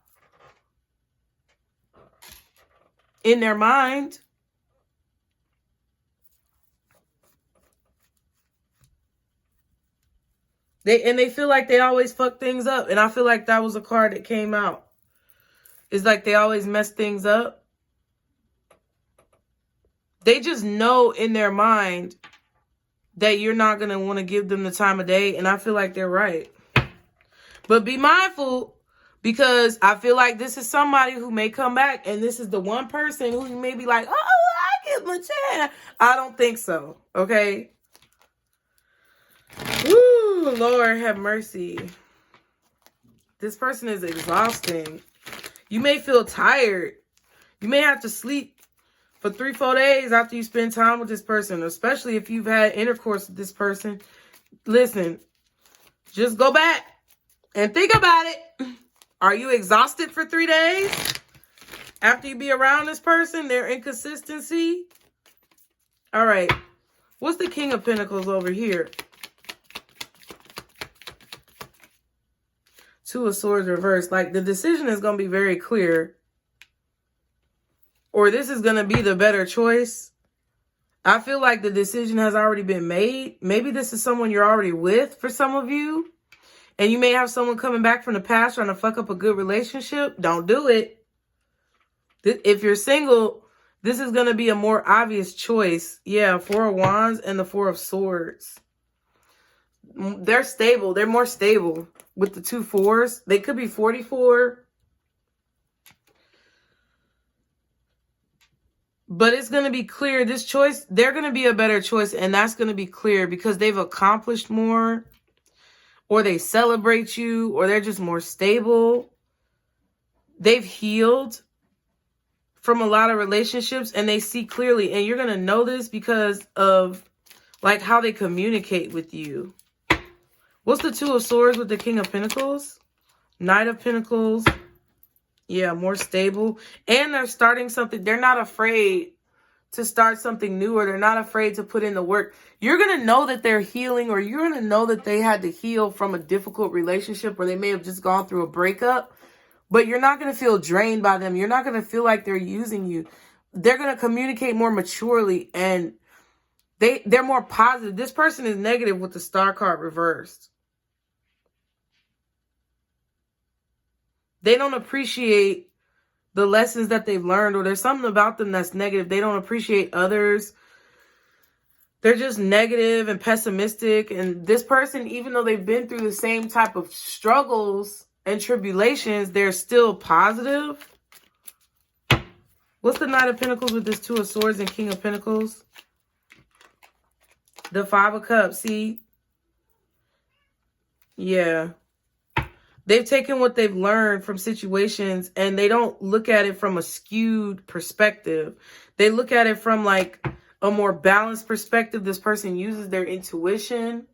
In their mind. They feel like they always fuck things up. And I feel like that was a card that came out. It's like they always mess things up. They just know in their mind that you're not going to want to give them the time of day. And I feel like they're right. But be mindful, because I feel like this is somebody who may come back. And this is the one person who may be like, oh, I give them a chance. I don't think so. Okay. Woo, Lord have mercy. This person is exhausting. You may feel tired. You may have to sleep for 3-4 days after you spend time with this person, especially if you've had intercourse with this person. Listen, just go back and think about it. Are you exhausted for 3 days after you be around this person? Their inconsistency. All right. What's the King of Pentacles over here? Two of Swords reversed. Like, the decision is going to be very clear. Or this is going to be the better choice. I feel like the decision has already been made. Maybe this is someone you're already with for some of you. And you may have someone coming back from the past trying to fuck up a good relationship. Don't do it. If you're single, this is going to be a more obvious choice. Yeah, Four of Wands and the Four of Swords. They're stable. They're more stable with the 2 4s. They could be 44. But it's going to be clear. This choice, they're going to be a better choice. And that's going to be clear because they've accomplished more. Or they celebrate you. Or they're just more stable. They've healed from a lot of relationships. And they see clearly. And you're going to know this because of like how they communicate with you. What's the Two of Swords with the King of Pentacles? Knight of Pentacles. Yeah, more stable. And they're starting something. They're not afraid to start something new, or they're not afraid to put in the work. You're going to know that they're healing, or you're going to know that they had to heal from a difficult relationship, or they may have just gone through a breakup. But you're not going to feel drained by them. You're not going to feel like they're using you. They're going to communicate more maturely, and they're more positive. This person is negative with the Star card reversed. They don't appreciate the lessons that they've learned, or there's something about them that's negative. They don't appreciate others. They're just negative and pessimistic. And this person, even though they've been through the same type of struggles and tribulations, they're still positive. What's the Knight of Pentacles with this Two of Swords and King of Pentacles? The Five of Cups, see? Yeah. They've taken what they've learned from situations and they don't look at it from a skewed perspective. They look at it from like a more balanced perspective. This person uses their intuition.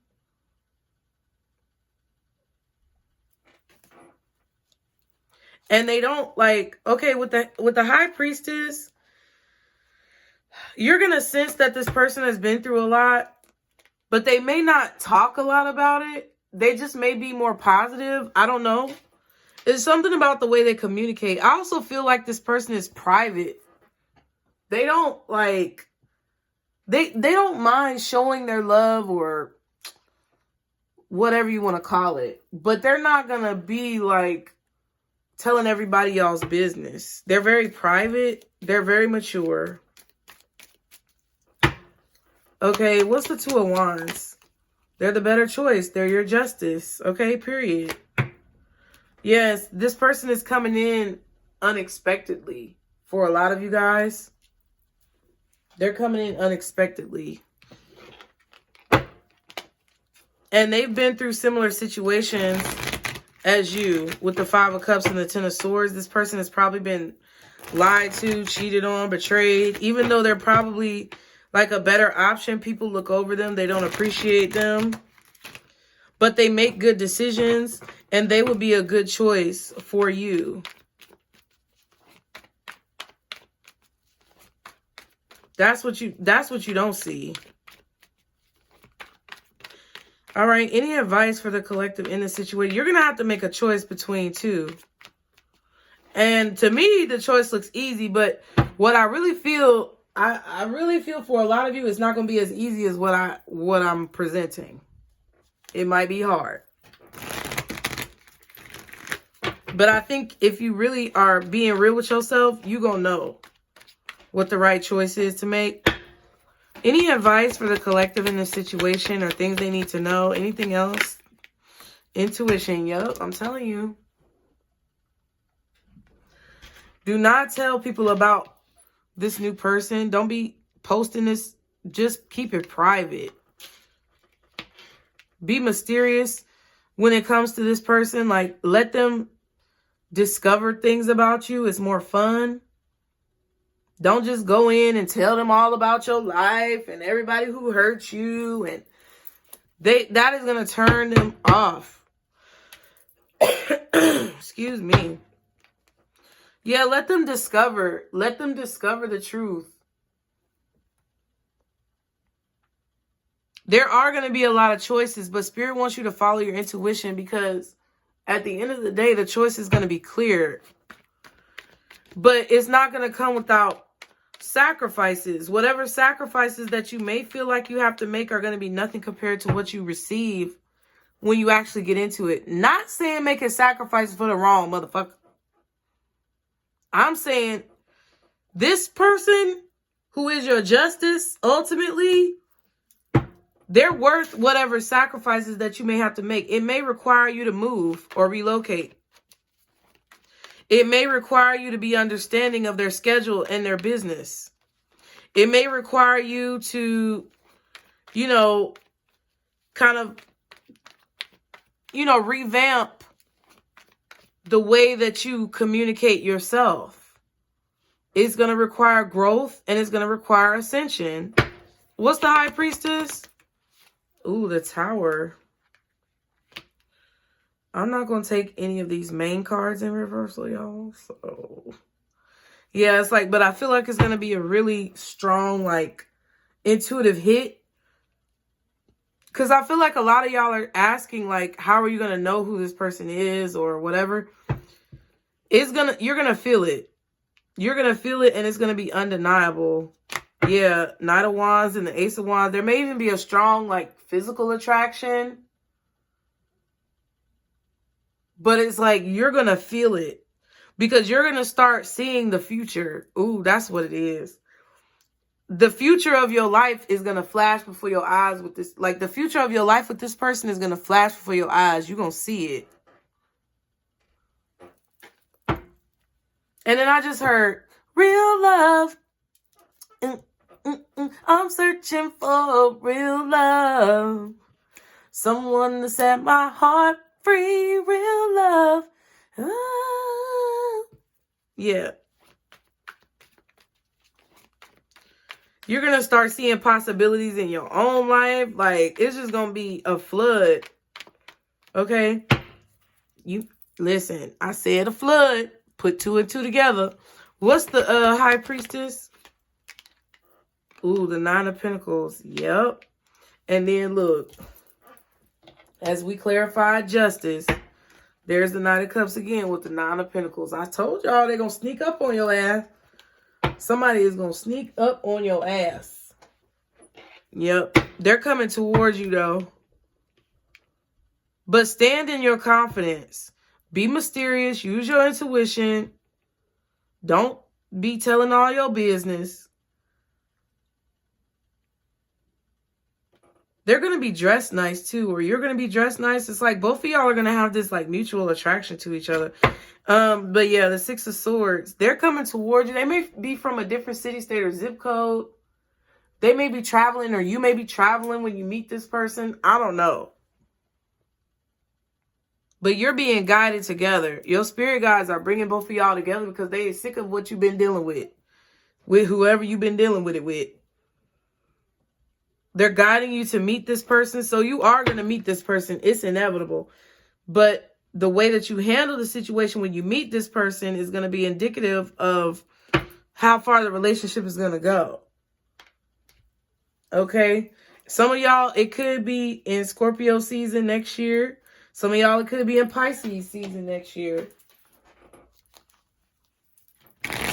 And they don't like, okay, with the High Priestess, you're going to sense that this person has been through a lot, but they may not talk a lot about it. They just may be more positive. I don't know. It's something about the way they communicate. I also feel like this person is private. They don't like, they don't mind showing their love or whatever you want to call it. But they're not going to be like telling everybody y'all's business. They're very private. They're very mature. Okay, what's the Two of Wands? They're the better choice. They're your justice. Okay, period. Yes, this person is coming in unexpectedly. For a lot of you guys, they're coming in unexpectedly. And they've been through similar situations as you with the Five of Cups and the Ten of Swords. This person has probably been lied to, cheated on, betrayed. Even though they're probably like a better option, people look over them. They don't appreciate them. But they make good decisions and they would be a good choice for you. That's what you don't see. All right. Any advice for the collective in this situation? You're going to have to make a choice between two. And to me, the choice looks easy. But what I really feel, I really feel for a lot of you, it's not going to be as easy as what I'm presenting. It might be hard. But I think if you really are being real with yourself, you're going to know what the right choice is to make. Any advice for the collective in this situation or things they need to know? Anything else? Intuition. Yup, I'm telling you. Do not tell people about this new person. Don't be posting this. Just keep it private. Be mysterious when it comes to this person. Like, let them discover things about you. It's more fun. Don't just go in and tell them all about your life and everybody who hurt you. And that is going to turn them off. Excuse me. Yeah, let them discover the truth. There are going to be a lot of choices, but Spirit wants you to follow your intuition, because at the end of the day, the choice is going to be clear. But it's not going to come without sacrifices. Whatever sacrifices that you may feel like you have to make are going to be nothing compared to what you receive when you actually get into it. Not saying make a sacrifice for the wrong motherfucker. I'm saying this person who is your justice, ultimately, they're worth whatever sacrifices that you may have to make. It may require you to move or relocate. It may require you to be understanding of their schedule and their business. It may require you to, kind of, revamp the way that you communicate yourself. It's going to require growth, and it's going to require ascension. What's the High Priestess? Ooh, the Tower. I'm not going to take any of these main cards in reversal, y'all. So, yeah, it's like, but I feel like it's going to be a really strong, like, intuitive hit. Because I feel like a lot of y'all are asking, like, how are you going to know who this person is or whatever? You're going to feel it. You're going to feel it, and it's going to be undeniable. Yeah, Knight of Wands and the Ace of Wands. There may even be a strong, like, physical attraction. But it's like, you're going to feel it. Because you're going to start seeing the future. Ooh, that's what it is. The future of your life is going to flash before your eyes with this. Like, the future of your life with this person is going to flash before your eyes. You're going to see it. And then I just heard, real love. I'm searching for real love. Someone to set my heart free. Real love. Ah. Yeah. You're going to start seeing possibilities in your own life. Like, it's just going to be a flood. Okay? Listen, I said a flood. Put two and two together. What's the High Priestess? Ooh, the Nine of Pentacles. Yep. And then look, as we clarified justice, there's the Knight of Cups again with the Nine of Pentacles. I told y'all they're going to sneak up on your ass. Somebody is going to sneak up on your ass. Yep. They're coming towards you, though. But stand in your confidence. Be mysterious. Use your intuition. Don't be telling all your business. They're going to be dressed nice, too. Or you're going to be dressed nice. It's like both of y'all are going to have this, like, mutual attraction to each other. But yeah, the Six of Swords, they're coming towards you. They may be from a different city, state, or zip code. They may be traveling, or you may be traveling when you meet this person. I don't know. But you're being guided together. Your spirit guides are bringing both of y'all together because they are sick of what you've been dealing with whoever you've been dealing with it with. They're guiding you to meet this person. So you are going to meet this person. It's inevitable. But the way that you handle the situation when you meet this person is going to be indicative of how far the relationship is going to go. Okay? Some of y'all, it could be in Scorpio season next year. Some of y'all, it could be in Pisces season next year.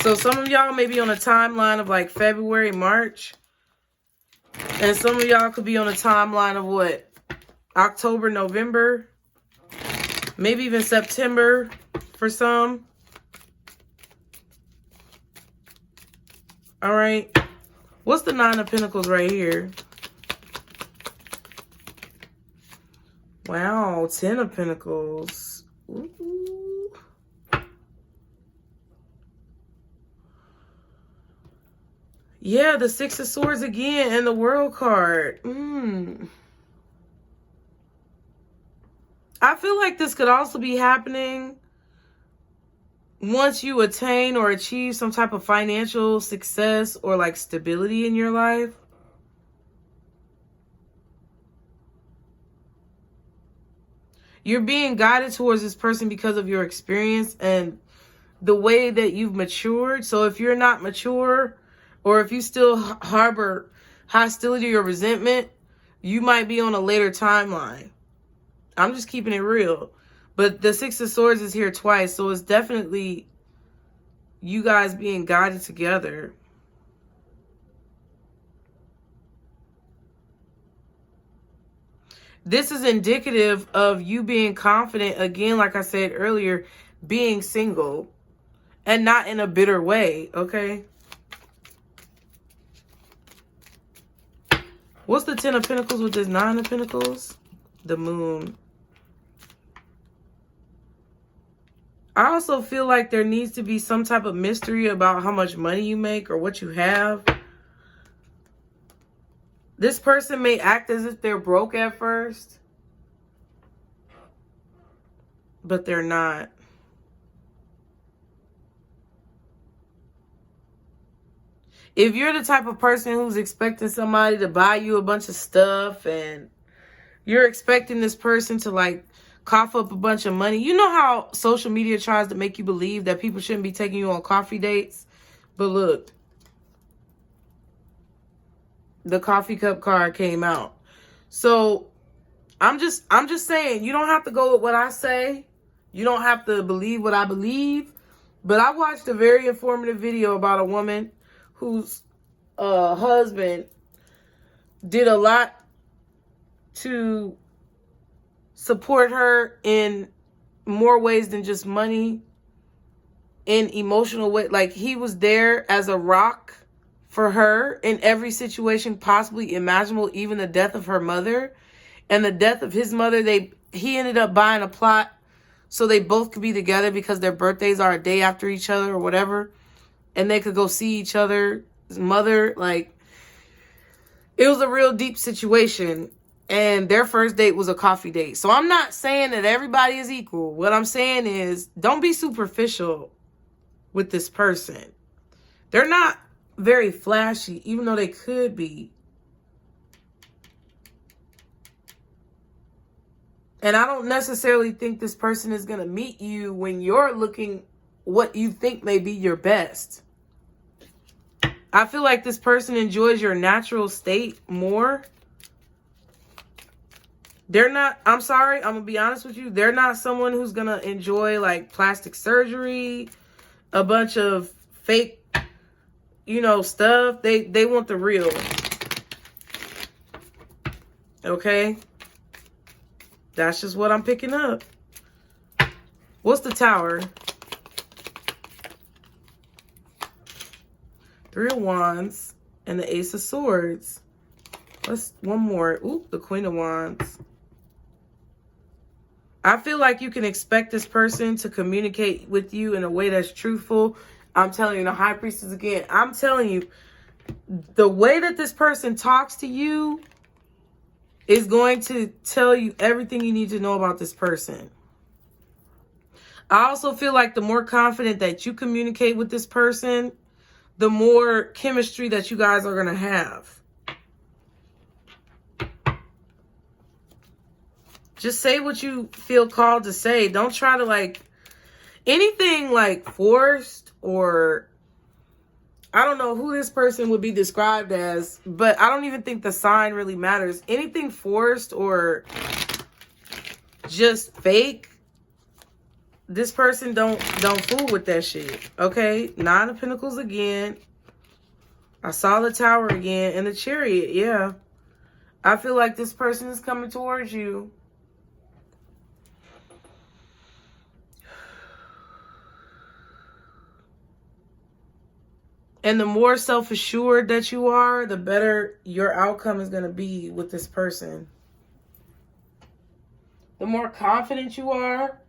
So some of y'all may be on a timeline of like February, March. And some of y'all could be on a timeline of what? October, November. Maybe even September for some. All right. What's the Nine of Pentacles right here? Wow, 10 of Pentacles. Ooh. Yeah, the Six of Swords again and the World card. I feel like this could also be happening once you attain or achieve some type of financial success or like stability in your life. You're being guided towards this person because of your experience and the way that you've matured. So if you're not mature, or if you still harbor hostility or resentment, you might be on a later timeline. I'm just keeping it real. But the Six of Swords is here twice, so it's definitely you guys being guided together. This is indicative of you being confident, again, like I said earlier, being single and not in a bitter way, okay? What's the Ten of Pentacles with this Nine of Pentacles? The Moon. I also feel like there needs to be some type of mystery about how much money you make or what you have. This person may act as if they're broke at first, but they're not. If you're the type of person who's expecting somebody to buy you a bunch of stuff and you're expecting this person to like cough up a bunch of money. You know how social media tries to make you believe that people shouldn't be taking you on coffee dates? But look, the coffee cup card came out. So I'm just saying, you don't have to go with what I say. You don't have to believe what I believe. But I watched a very informative video about a woman whose husband did a lot to support her in more ways than just money, in emotional way. Like, he was there as a rock for her in every situation possibly imaginable, even the death of her mother and the death of his mother. He ended up buying a plot so they both could be together because their birthdays are a day after each other or whatever, and they could go see each other's mother. Like, it was a real deep situation. And their first date was a coffee date. So I'm not saying that everybody is equal. What I'm saying is, don't be superficial with this person. They're not very flashy, even though they could be. And I don't necessarily think this person is going to meet you when you're looking what you think may be your best. I feel like this person enjoys your natural state more. They're not, I'm sorry, I'm going to be honest with you. They're not someone who's going to enjoy like plastic surgery, a bunch of fake, you know, stuff. They want the real. Okay? That's just what I'm picking up. What's the Tower? Three of Wands and the Ace of Swords. Let's one more. Ooh, the Queen of Wands. I feel like you can expect this person to communicate with you in a way that's truthful. I'm telling you, the High Priestess again. I'm telling you, the way that this person talks to you is going to tell you everything you need to know about this person. I also feel like the more confident that you communicate with this person, the more chemistry that you guys are going to have. Just say what you feel called to say. Don't try to like anything like forced or I don't know who this person would be described as, but I don't even think the sign really matters. Anything forced or just fake, this person don't fool with that shit. Okay, 9 of Pentacles again. I saw the Tower again and the Chariot. Yeah, I feel like this person is coming towards you. And the more self-assured that you are, the better your outcome is going to be with this person. The more confident you are,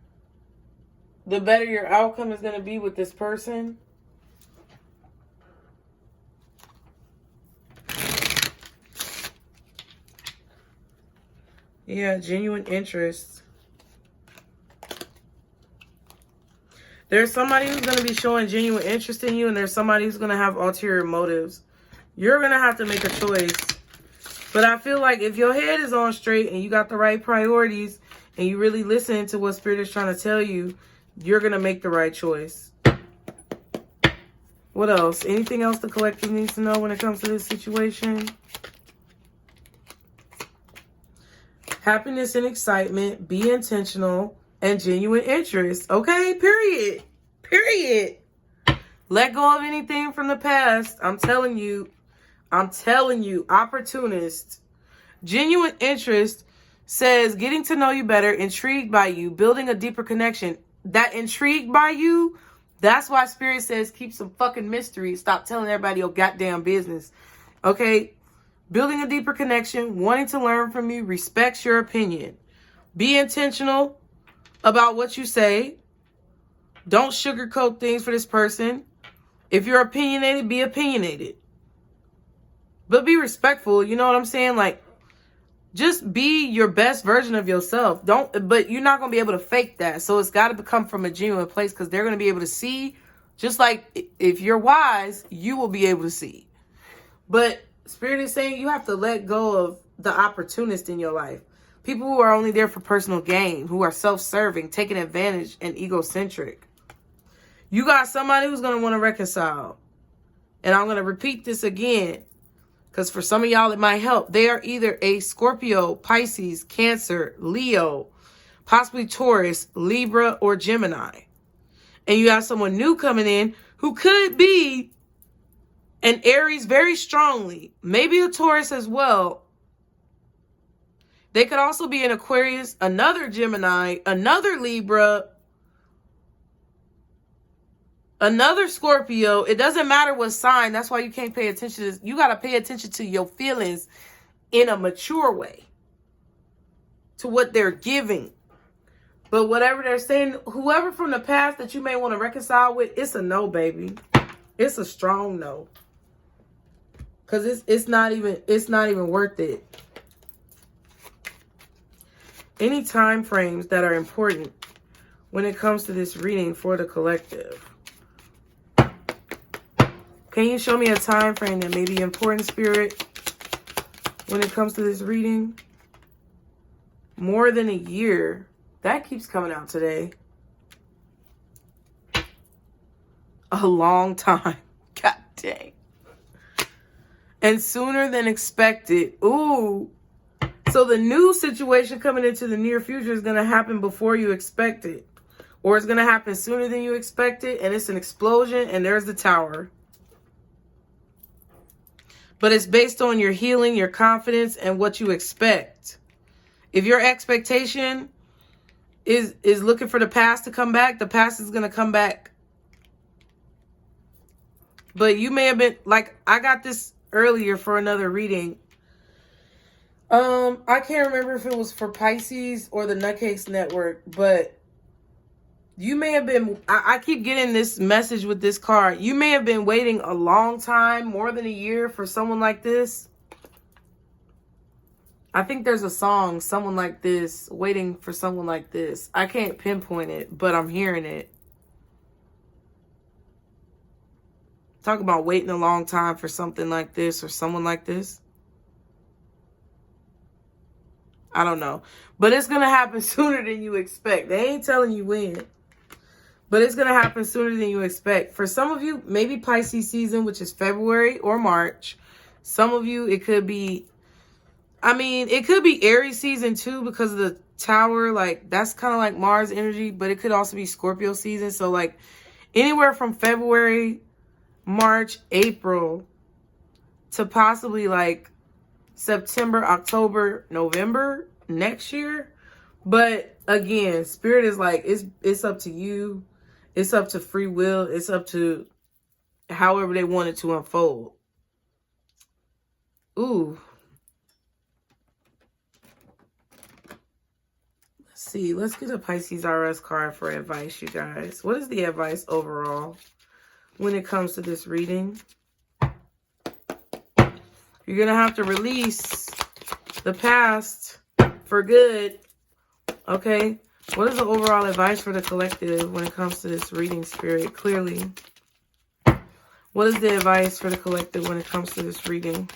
the better your outcome is going to be with this person. Yeah, genuine interest. There's somebody who's going to be showing genuine interest in you, and there's somebody who's going to have ulterior motives. You're going to have to make a choice. But I feel like if your head is on straight and you got the right priorities and you really listen to what Spirit is trying to tell you, you're going to make the right choice. What else? Anything else the collective needs to know when it comes to this situation? Happiness and excitement. Be intentional. And genuine interest. Okay, period. Period. Let go of anything from the past. I'm telling you. Opportunist. Genuine interest says getting to know you better, intrigued by you, building a deeper connection. That intrigued by you, that's why Spirit says keep some fucking mystery. Stop telling everybody your goddamn business. Okay? Building a deeper connection, wanting to learn from you, respects your opinion. Be intentional about what you say. Don't sugarcoat things for this person. If you're opinionated, be opinionated. But be respectful, you know what I'm saying? Like, just be your best version of yourself. But you're not going to be able to fake that. So it's got to come from a genuine place because they're going to be able to see. Just like if you're wise, you will be able to see. But Spirit is saying you have to let go of the opportunist in your life. People who are only there for personal gain, who are self-serving, taking advantage, and egocentric. You got somebody who's going to want to reconcile. And I'm going to repeat this again, because for some of y'all it might help. They are either a Scorpio, Pisces, Cancer, Leo, possibly Taurus, Libra, or Gemini. And you have someone new coming in who could be an Aries very strongly, maybe a Taurus as well. They could also be an Aquarius, another Gemini, another Libra, another Scorpio. It doesn't matter what sign. That's why you can't pay attention to this. You got to pay attention to your feelings in a mature way, to what they're giving. But whatever they're saying, whoever from the past that you may want to reconcile with, it's a no, baby. It's a strong no. Because it's not even worth it. Any time frames that are important when it comes to this reading for the collective. Can you show me a time frame that may be important, Spirit, when it comes to this reading? More than a year. That keeps coming out today. A long time. God dang. And sooner than expected. Ooh. So the new situation coming into the near future is going to happen before you expect it. Or it's going to happen sooner than you expect it. And it's an explosion. And there's the Tower. But it's based on your healing, your confidence, and what you expect. If your expectation is looking for the past to come back, the past is going to come back. But you may have been, like, I got this earlier for another reading. I can't remember if it was for Pisces or the Nutcase Network, but you may have been, I keep getting this message with this card. You may have been waiting a long time, more than a year, for someone like this. I think there's a song, Someone Like This, Waiting for Someone Like This. I can't pinpoint it, but I'm hearing it. Talk about waiting a long time for something like this or someone like this. I don't know. But it's going to happen sooner than you expect. They ain't telling you when. But it's going to happen sooner than you expect. For some of you, maybe Pisces season, which is February or March. Some of you, it could be, I mean, it could be Aries season too because of the Tower. Like, that's kind of like Mars energy, but it could also be Scorpio season. So, like, anywhere from February, March, April to possibly, like, September, October, November next year. But, again, Spirit is like, it's up to you. It's up to free will. It's up to however they want it to unfold. Ooh. Let's see. Let's get a Pisces RS card for advice, you guys. What is the advice overall when it comes to this reading? You're going to have to release the past for good. Okay? What is the overall advice for the collective when it comes to this reading, Spirit? Clearly. What is the advice for the collective when it comes to this reading?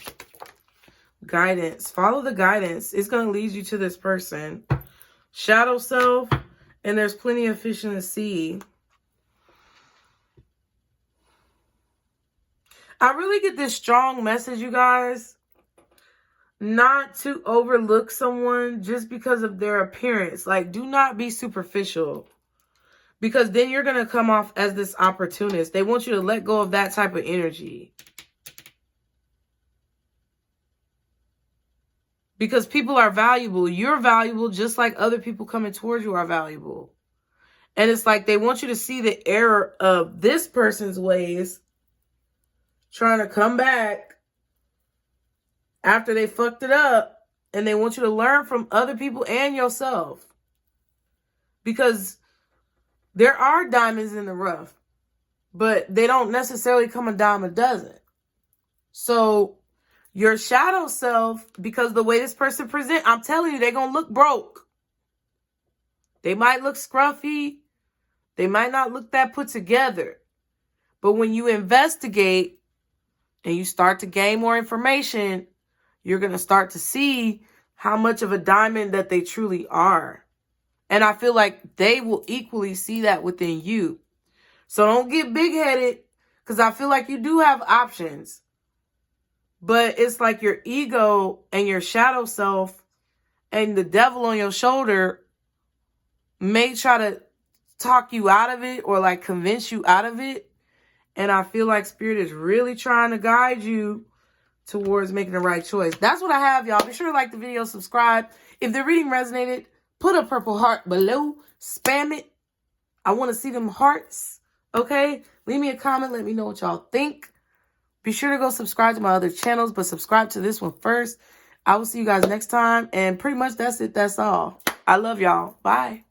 Guidance. Follow the guidance. It's going to lead you to this person. Shadow self. And there's plenty of fish in the sea. I really get this strong message, you guys. Not to overlook someone just because of their appearance. Like, do not be superficial. Because then you're going to come off as this opportunist. They want you to let go of that type of energy. Because people are valuable. You're valuable just like other people coming towards you are valuable. And it's like they want you to see the error of this person's ways. Trying to come back after they fucked it up, and they want you to learn from other people and yourself. Because there are diamonds in the rough, but they don't necessarily come a dime a dozen. So your shadow self, because the way this person presents, I'm telling you, they're going to look broke. They might look scruffy. They might not look that put together. But when you investigate and you start to gain more information, you're going to start to see how much of a diamond that they truly are. And I feel like they will equally see that within you. So don't get big-headed, because I feel like you do have options. But it's like your ego and your shadow self and the devil on your shoulder may try to talk you out of it or like convince you out of it. And I feel like Spirit is really trying to guide you towards making the right choice. That's what I have, y'all. Be sure to like the video, subscribe. If the reading resonated, put a purple heart below. Spam it. I want to see them hearts. Okay? Leave me a comment. Let me know what y'all think. Be sure to go subscribe to my other channels, but subscribe to this one first. I will see you guys next time. And pretty much that's it. That's all. I love y'all. Bye.